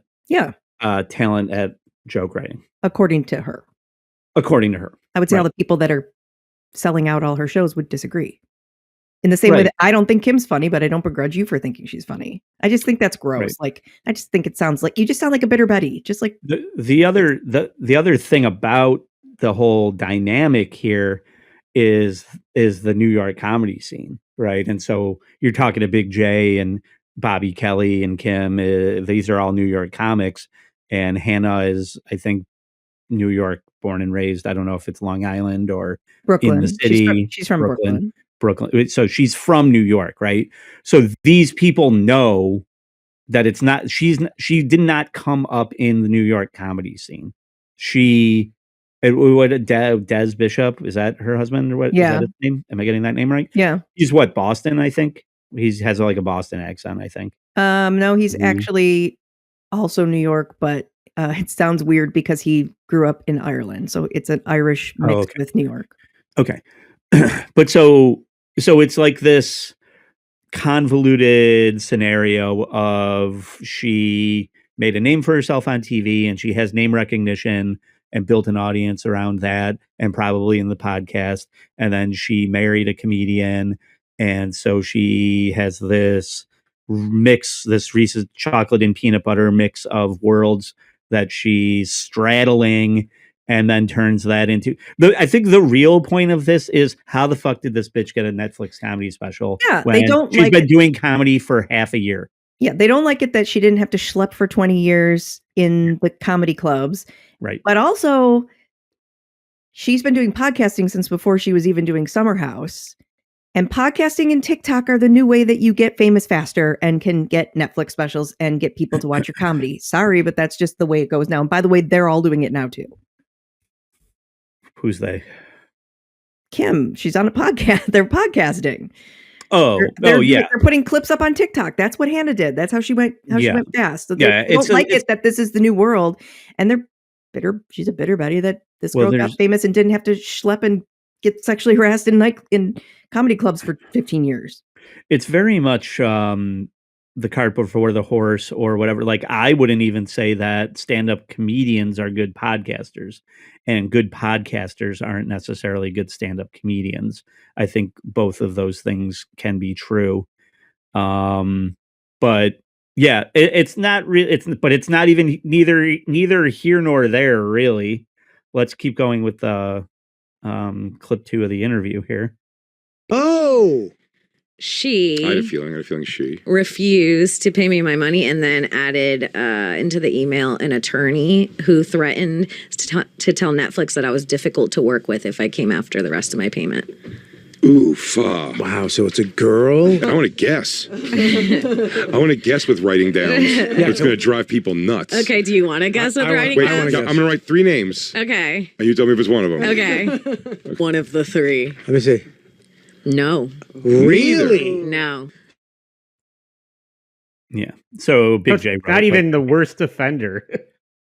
talent at joke writing. According to her, I would say all the people that are selling out all her shows would disagree. In the same way that I don't think Kim's funny, but I don't begrudge you for thinking she's funny. I just think that's gross. Right. Like, I just think it sounds like you just sound like a bitter Betty. Just like the other thing about the whole dynamic here is the New York comedy scene, right? And so you're talking to Big J and Bobby Kelly and Kim. These are all New York comics, and Hannah is, I think, New York born and raised. I don't know if it's Long Island or Brooklyn. In the city. She's from Brooklyn. So she's from New York, right? So these people know that it's not, she did not come up in the New York comedy scene. Des Bishop, is that her husband or what? Yeah. Is that his name? Am I getting that name right? Yeah. He's what, Boston, I think? He has like a Boston accent, I think. No, he's actually also New York, but it sounds weird because he grew up in Ireland. So it's an Irish mixed with New York. Okay. But so it's like this convoluted scenario of she made a name for herself on TV and she has name recognition and built an audience around that and probably in the podcast. And then she married a comedian. And so she has this mix, this Reese's chocolate and peanut butter mix of worlds that she's straddling, and then turns that into I think the real point of this is how the fuck did this bitch get a Netflix comedy special? Yeah, they don't. She's been doing comedy for half a year. Yeah, they don't like it that she didn't have to schlep for 20 years in the comedy clubs. Right. But also, she's been doing podcasting since before she was even doing Summer House. And podcasting and TikTok are the new way that you get famous faster and can get Netflix specials and get people to watch your comedy. Sorry, but that's just the way it goes now. And by the way, they're all doing it now too. Who's they? Kim. She's on a podcast. They're podcasting. Yeah. They're putting clips up on TikTok. That's what Hannah did. That's how she went. She went fast. So they don't like it that this is the new world, and they're bitter. She's a bitter Betty that this girl got famous and didn't have to schlep and get sexually harassed in comedy clubs for 15 years. It's very much the cart before the horse or whatever. Like, I wouldn't even say that stand-up comedians are good podcasters, and good podcasters aren't necessarily good stand-up comedians. I think both of those things can be true. But yeah, it's not really, but it's not even neither here nor there, really. Let's keep going with the clip 2 of the interview here. Oh, I had a feeling she refused to pay me my money, and then added into the email an attorney who threatened to tell Netflix that I was difficult to work with if I came after the rest of my payment. Oof. Wow, so it's a girl? I want to guess. I want to guess with writing downs. It's going to drive people nuts. Okay, do you want to guess with writing Wait, downs? I'm going to write 3 names. Okay. And you tell me if it's one of them. Okay. One of the 3. Let me see. No. Really? No. Yeah. So Big J. Not even the worst offender.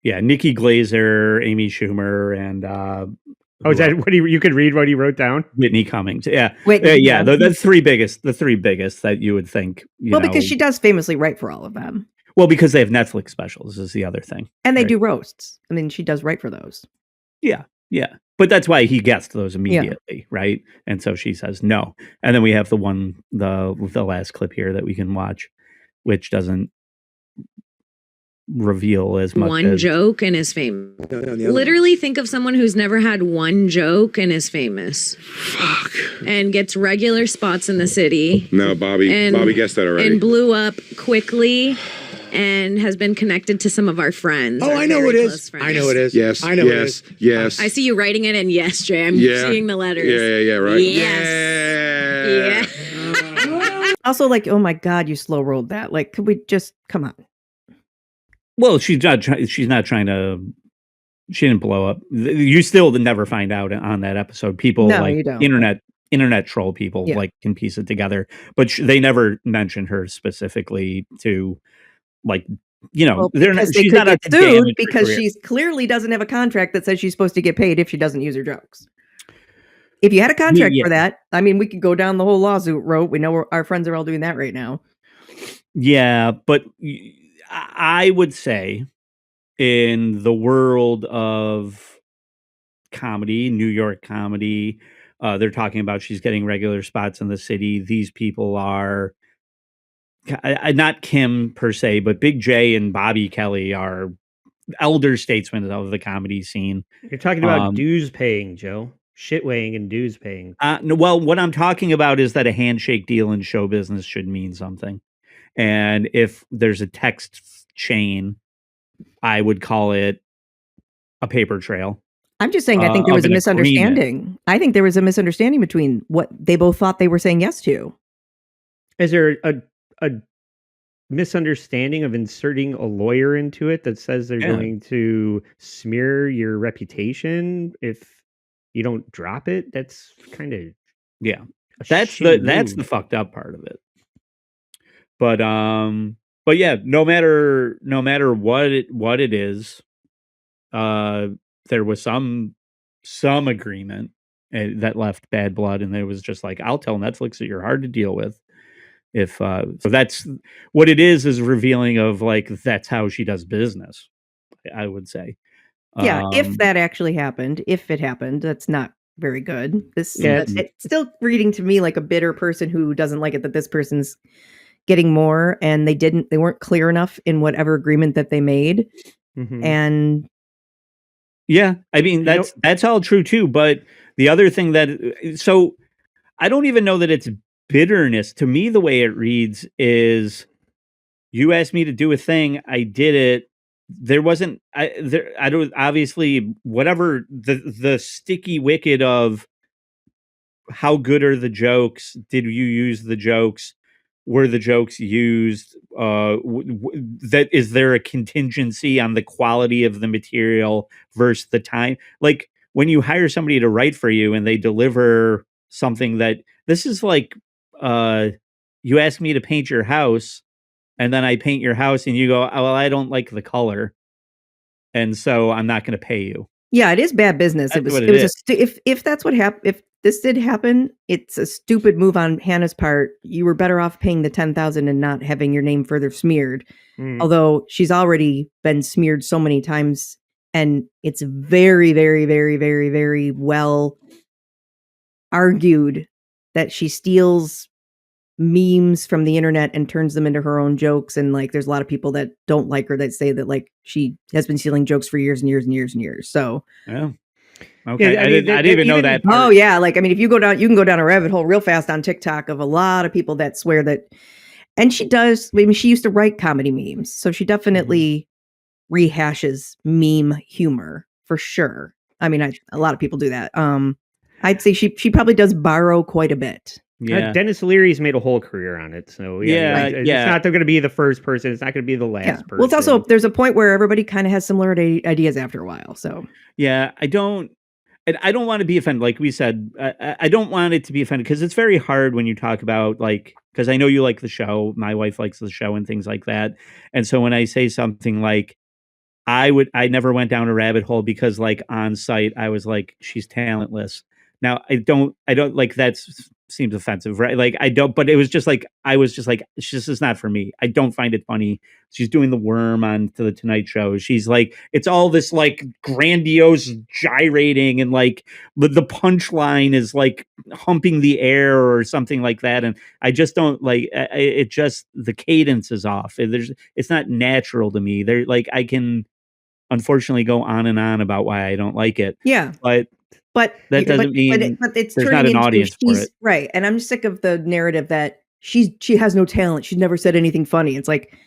Yeah, Nikki Glazer, Amy Schumer, and is that what you could read what he wrote down? Whitney Cummings. Yeah. Whitney Cummings. The 3 biggest that you would think. Because she does famously write for all of them. Well, because they have Netflix specials is the other thing. And they do roasts. I mean, she does write for those. Yeah. Yeah. But that's why he guessed those immediately, right? And so she says no. And then we have the last clip here that we can watch, which doesn't reveal as much. One joke and is famous. Literally think of someone who's never had one joke and is famous. Fuck. And gets regular spots in the city. No, Bobby guessed that already. And blew up quickly and has been connected to some of our friends. Oh, I know it is. I know it is. Yes. I know it is. Yes. I see you writing it, and yes, Jay, I'm seeing the letters. Yeah, right. Yes. Yeah. Also, like, oh my God, you slow rolled that. Like, could we just come on? Well, she's not trying to. She didn't blow up. You still never find out on that episode. People you don't. internet troll people can piece it together, but they never mention her specifically to they're not. She's not sued because she clearly doesn't have a contract that says she's supposed to get paid if she doesn't use her jokes. If you had a contract for that, I mean, we could go down the whole lawsuit route. We know our friends are all doing that right now. Yeah, but I would say in the world of comedy, New York comedy, they're talking about she's getting regular spots in the city. These people are not Kim per se, but Big J and Bobby Kelly are elder statesmen of the comedy scene. You're talking about dues paying, Joe. Shit weighing and dues paying. No, well, what I'm talking about is that a handshake deal in show business should mean something. And if there's a text chain, I would call it a paper trail. I'm just saying, I think there was a misunderstanding. Agreement. I think there was a misunderstanding between what they both thought they were saying yes to. Is there a misunderstanding of inserting a lawyer into it that says they're going to smear your reputation if you don't drop it? That's kind of that's the fucked up part of it. But yeah, no matter what it is, there was some agreement that left bad blood, and it was just like, I'll tell Netflix that you're hard to deal with. If so, that's what it is revealing of like that's how she does business. I would say, if that actually happened, if it happened, that's not very good. It's still reading to me like a bitter person who doesn't like it that this person's getting more, and they weren't clear enough in whatever agreement that they made. Mm-hmm. And yeah, I mean, that's all true too. But the other thing so I don't even know that it's bitterness. To me, the way it reads is, you asked me to do a thing, I did it. There wasn't, I don't, obviously, whatever the sticky wicket of how good are the jokes? Did you use the jokes? Were the jokes used? That is there a contingency on the quality of the material versus the time? Like when you hire somebody to write for you and they deliver something that this is like, you ask me to paint your house and then I paint your house and you go, oh, well, I don't like the color. And so I'm not going to pay you. Yeah, it is bad business. That's if that's what happened, if this did happen. It's a stupid move on Hannah's part. You were better off paying the $10,000 and not having your name further smeared. Although she's already been smeared so many times, and it's very, very, very, very, very well argued that she steals memes from the internet and turns them into her own jokes. And like, there's a lot of people that don't like her that say that like she has been stealing jokes for years and years and years and years. So, yeah. Okay, I didn't even know that part. Oh yeah, like I mean, if you go down, you can go down a rabbit hole real fast on TikTok of a lot of people that swear that, and she does. I mean, she used to write comedy memes, so she definitely rehashes meme humor for sure. I mean, a lot of people do that. I'd say she probably does borrow quite a bit. Yeah, Dennis Leary's made a whole career on it, so it's not going to be the first person. It's not going to be the last person. Well, it's also there's a point where everybody kind of has similar ideas after a while. So yeah, I don't want to be offended. Like we said, I don't want it to be offended because it's very hard when you talk about like, because I know you like the show. My wife likes the show and things like that. And so when I say something like, I never went down a rabbit hole because like on site, I was like, she's talentless. Now I don't like that seems offensive, right? Like I don't, but it was just like, I was just like, this is not for me. I don't find it funny. She's doing the worm on to the Tonight Show. She's like, it's all this like grandiose gyrating and like the punchline is like humping the air or something like that. And I just don't like it. Just the cadence is off. It's not natural to me. They're like, I can unfortunately go on and on about why I don't like it. Yeah. But that doesn't mean it's there's not an audience for it. Right. And I'm sick of the narrative that she has no talent. She's never said anything funny. It's like,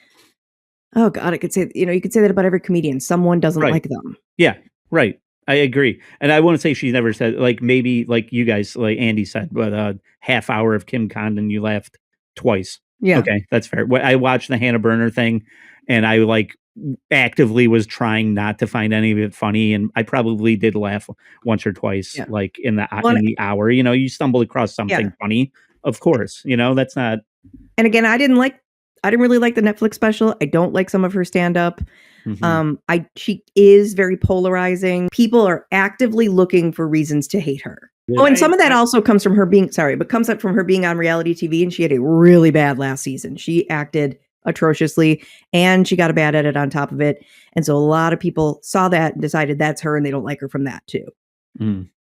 oh God, I could say, you could say that about every comedian. Someone doesn't like them. Yeah, right. I agree. And I won't say she's never said, like maybe like you guys, like Andy said, but half hour of Kim Congdon, you laughed twice. Yeah. Okay, that's fair. I watched the Hannah Berner thing and I like actively was trying not to find any of it funny, and I probably did laugh once or twice, like in the hour. You stumble across something funny, of course. That's not. And again, I didn't really like the Netflix special. I don't like some of her stand up. She is very polarizing. People are actively looking for reasons to hate her. Yeah. Oh, and some of that also comes from her being comes up from her being on reality TV, and she had a really bad last season. She acted atrociously and she got a bad edit on top of it, and so a lot of people saw that and decided that's her and they don't like her from that too.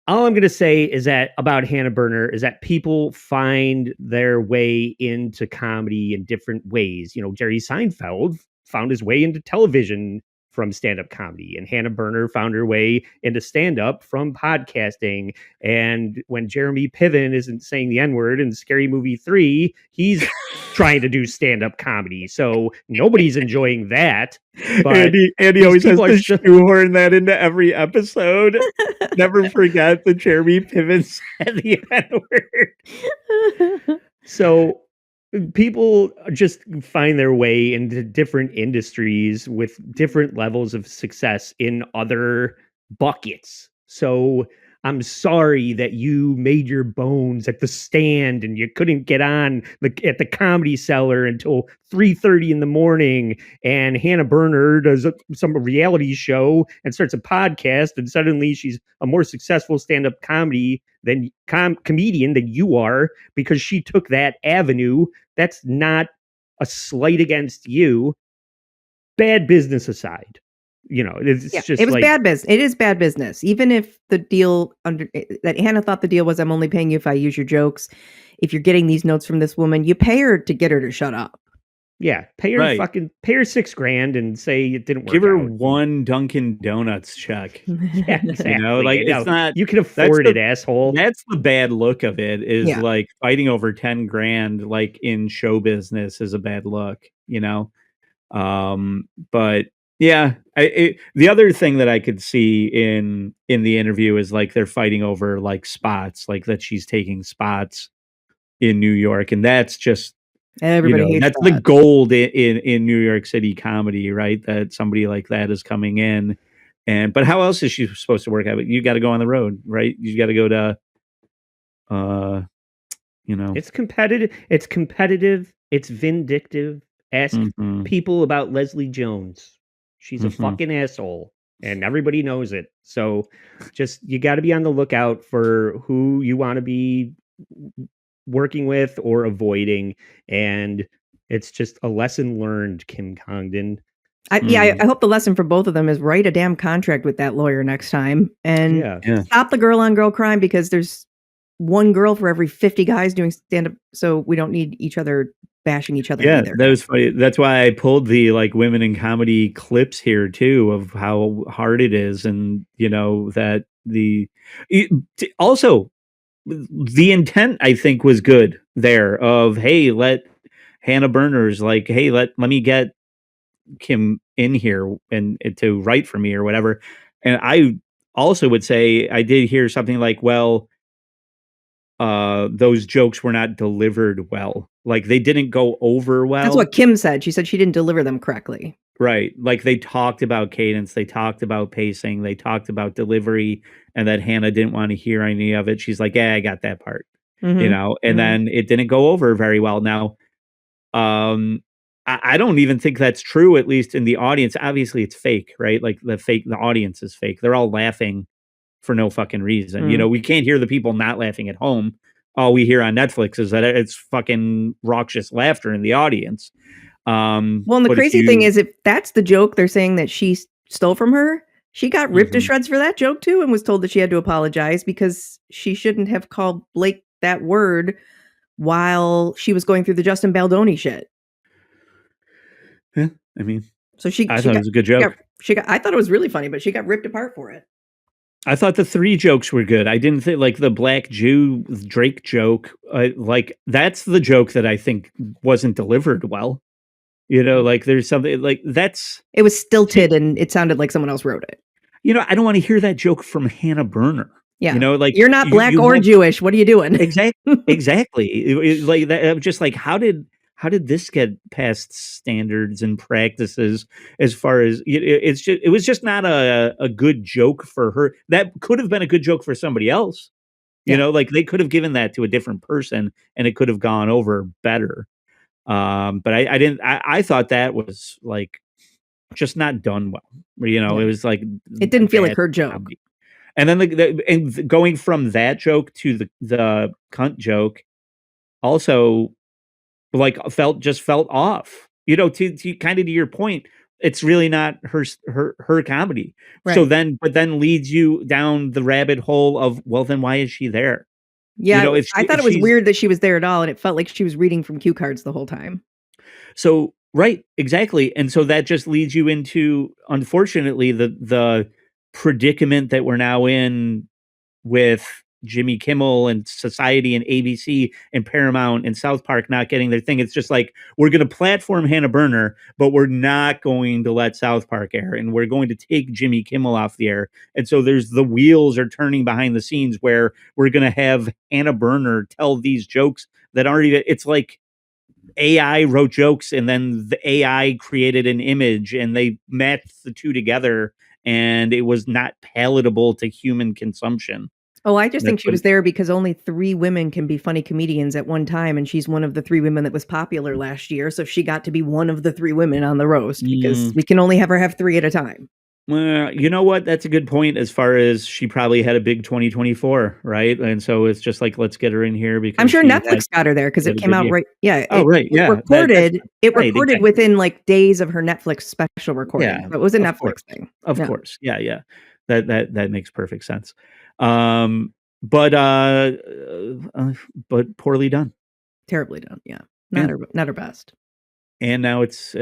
All I'm going to say is that about Hannah Berner is that people find their way into comedy in different ways. Jerry Seinfeld found his way into television from stand-up comedy, and Hannah Berner found her way into stand-up from podcasting. And when Jeremy Piven isn't saying the N-word in Scary Movie 3, he's trying to do stand-up comedy. So nobody's enjoying that. But Andy always has to shoehorn that into every episode. Never forget that Jeremy Piven said the N-word. So people just find their way into different industries with different levels of success in other buckets. So I'm sorry that you made your bones at the Stand and you couldn't get on at the Comedy Cellar until 3:30 in the morning. And Hannah Berner does some reality show and starts a podcast, and suddenly she's a more successful stand-up comedian than you are because she took that avenue. That's not a slight against you. Bad business aside. It's just it was bad business. It is bad business. Even if the deal that Hannah thought the deal was, I'm only paying you if I use your jokes. If you're getting these notes from this woman, you pay her to get her to shut up. Yeah, pay her $6,000 and say it didn't work. Give her out. one Dunkin' Donuts check. Yeah, exactly. It's not. You can afford it, asshole. That's the bad look of it. Is like fighting over $10,000, like in show business, is a bad look. But. Yeah, the other thing that I could see in the interview is like they're fighting over like spots, like that she's taking spots in New York, and that's just everybody hates that's that. the gold in New York City comedy, right? That somebody like that is coming in, but how else is she supposed to work out? You got to go on the road, right? You got to go to, It's competitive. It's vindictive. Ask people about Leslie Jones. She's a fucking asshole. and everybody knows it. So just you got to be on the lookout for who you want to be working with or avoiding, and it's just a lesson learned, Kim Congdon. I hope the lesson for both of them is write a damn contract with that lawyer next time and stop the girl on girl crime, because there's one girl for every 50 guys doing stand up. So we don't need each other bashing each other. Yeah, either. that was funny. That's why I pulled the like women in comedy clips here too of how hard it is, and that also the intent I think was good there. Of hey, let Hannah Berner's like hey, let me get Kim in here and to write for me or whatever. And I also would say I did hear something like, well, those jokes were not delivered well. Like they didn't go over well. That's what Kim said. She said she didn't deliver them correctly. Right. Like they talked about cadence, they talked about pacing, they talked about delivery, and that Hannah didn't want to hear any of it. She's like, yeah, I got that part. And then it didn't go over very well. Now, I don't even think that's true, at least in the audience. Obviously, it's fake, right? Like the audience is fake. They're all laughing for no fucking reason. We can't hear the people not laughing at home. All we hear on Netflix is that it's fucking raucous laughter in the audience. Well, and the crazy thing is, if that's the joke they're saying that she stole from her, she got ripped to shreds for that joke too, and was told that she had to apologize because she shouldn't have called Blake that word while she was going through the Justin Baldoni shit. Yeah, I mean, so I thought it was a good joke. I thought it was really funny, but she got ripped apart for it. I thought the 3 jokes were good. I didn't think like the Black Jew Drake joke. Like that's the joke that I think wasn't delivered well. Like there's something like it was stilted and it sounded like someone else wrote it. I don't want to hear that joke from Hannah Berner. Yeah. Like you're not black or Jewish. What are you doing? Exactly. Like that. I'm just like, how did this get past standards and practices as far as it was just not a good joke for her. That could have been a good joke for somebody else. Like they could have given that to a different person and it could have gone over better. But I didn't. I thought that was like just not done well. It was like it didn't feel like her joke. Comedy. And then going from that joke to the cunt joke, also like felt off. To kind of to your point, it's really not her comedy. Right. So then leads you down the rabbit hole of, well, then why is she there? Yeah, I thought it was weird that she was there at all, and it felt like she was reading from cue cards the whole time. So, right, exactly. And so that just leads you into, unfortunately, the predicament that we're now in with Jimmy Kimmel and Society and ABC and Paramount and South Park not getting their thing. It's just like, we're going to platform Hannah Berner, but we're not going to let South Park air, and we're going to take Jimmy Kimmel off the air. And so the wheels are turning behind the scenes where we're going to have Hannah Berner tell these jokes that aren't even, it's like AI wrote jokes and then the AI created an image and they matched the two together and it was not palatable to human consumption. Oh, I just think she was there because only 3 women can be funny comedians at one time. And she's one of the 3 women that was popular last year. So she got to be one of the 3 women on the roast because we can only have 3 at a time. Well, you know what? That's a good point as far as she probably had a big 2024, right? And so it's just like, let's get her in here because I'm sure Netflix got her there because it came out right. Yeah. Yeah. It recorded within like days of her Netflix special recording. Yeah, so it was a Netflix thing. Of course. Yeah. That makes perfect sense. But poorly done. Terribly done. Yeah. Not her best. And now it's,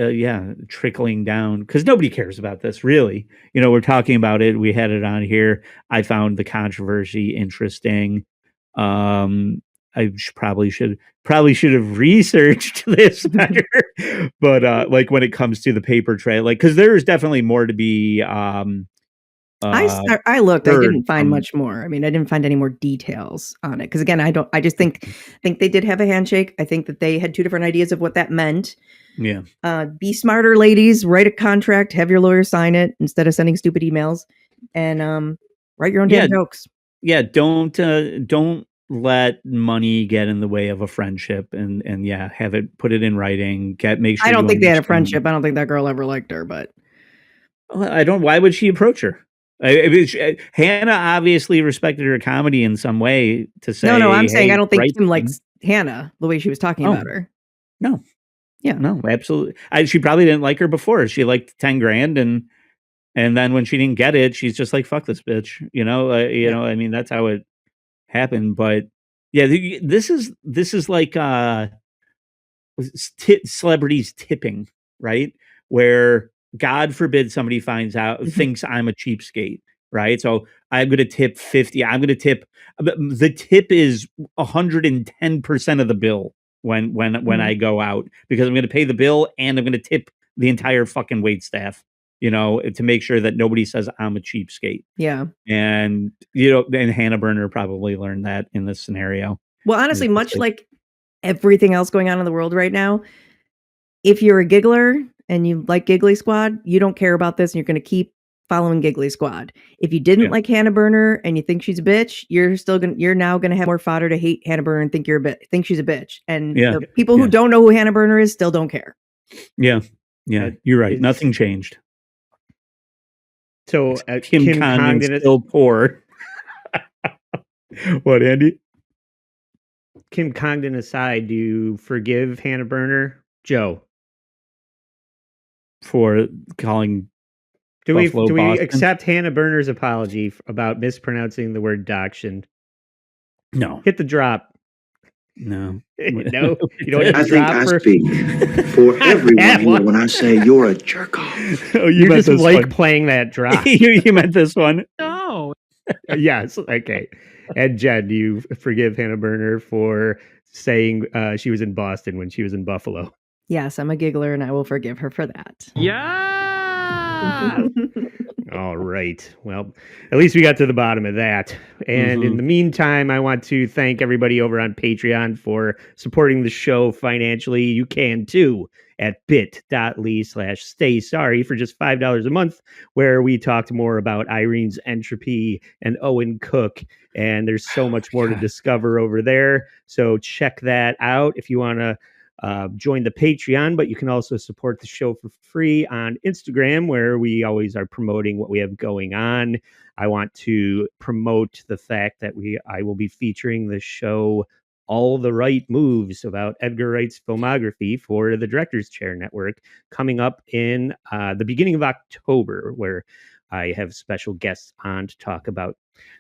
trickling down because nobody cares about this, really. We're talking about it. We had it on here. I found the controversy interesting. I probably should have researched this better. But like when it comes to the paper trail, like, because there is definitely more to be. I looked. I didn't find much more. I mean, I didn't find any more details on it because, again, I just think they did have a handshake. I think that they had 2 different ideas of what that meant. Yeah. Be smarter, ladies. Write a contract. Have your lawyer sign it instead of sending stupid emails. And write your own damn jokes. Yeah. Don't let money get in the way of a friendship. And put it in writing. Make sure. I don't think they had a friendship. I don't think that girl ever liked her, but. Well, why would she approach her? Hannah obviously respected her comedy in some way to say. No, I'm saying I don't think right Kim likes Hannah the way she was talking about her. No. Yeah. No, absolutely. She probably didn't like her before. She liked 10 grand and then when she didn't get it, she's just like, fuck this bitch. You know, I mean, that's how it happened. But yeah, this is like celebrities tipping, right? Where God forbid somebody thinks I'm a cheapskate, right? So I'm going to tip 50. I'm going to tip. The tip is 110% of the bill when I go out, because I'm going to pay the bill and I'm going to tip the entire fucking wait staff, to make sure that nobody says I'm a cheapskate. Yeah. And, and Hannah Berner probably learned that in this scenario. Well, honestly, much like everything else going on in the world right now, if you're a giggler and you like Giggly Squad, you don't care about this and you're going to keep following Giggly Squad. If you didn't like Hannah Berner and you think she's a bitch, you're now going to have more fodder to hate Hannah Berner and think she's a bitch. And the people who don't know who Hannah Berner is still don't care. Yeah. Yeah. You're right. Nothing changed. So Kim Congdon is still poor. What, Andy? Kim Congdon aside, do you forgive Hannah Berner? Joe? For calling Do we accept Hannah Berner's apology about mispronouncing the word dachshund? No. Hit the drop. No. No. You don't I think I speak for everyone here when I say you're a jerk off. Oh, you just like playing that drop. You meant this one. No. Yes. Okay. And Jen, do you forgive Hannah Berner for saying she was in Boston when she was in Buffalo? Yes, I'm a giggler and I will forgive her for that. Yeah. All right. Well, at least we got to the bottom of that. And in the meantime, I want to thank everybody over on Patreon for supporting the show financially. You can too at bit.ly/stay sorry for just $5 a month, where we talked more about Irene's entropy and Owen Cook. And there's so much more to discover over there. So check that out if you want to join the Patreon, but you can also support the show for free on Instagram, where we always are promoting what we have going on. I want to promote the fact that I will be featuring the show All the Right Moves about Edgar Wright's filmography for the Director's Chair Network coming up in the beginning of October, where I have special guests on to talk about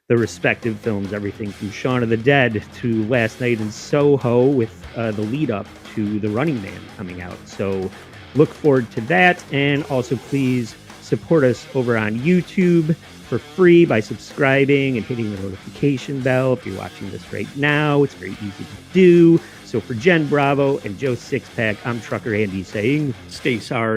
the respective films, everything from Shaun of the Dead to Last Night in Soho, with the lead up to The Running Man coming out. So look forward to that. And also please support us over on YouTube for free by subscribing and hitting the notification bell. If you're watching this right now, it's very easy to do. So for Jen Bravo and Joe Sixpack, I'm Trucker Andy saying, stay sorry.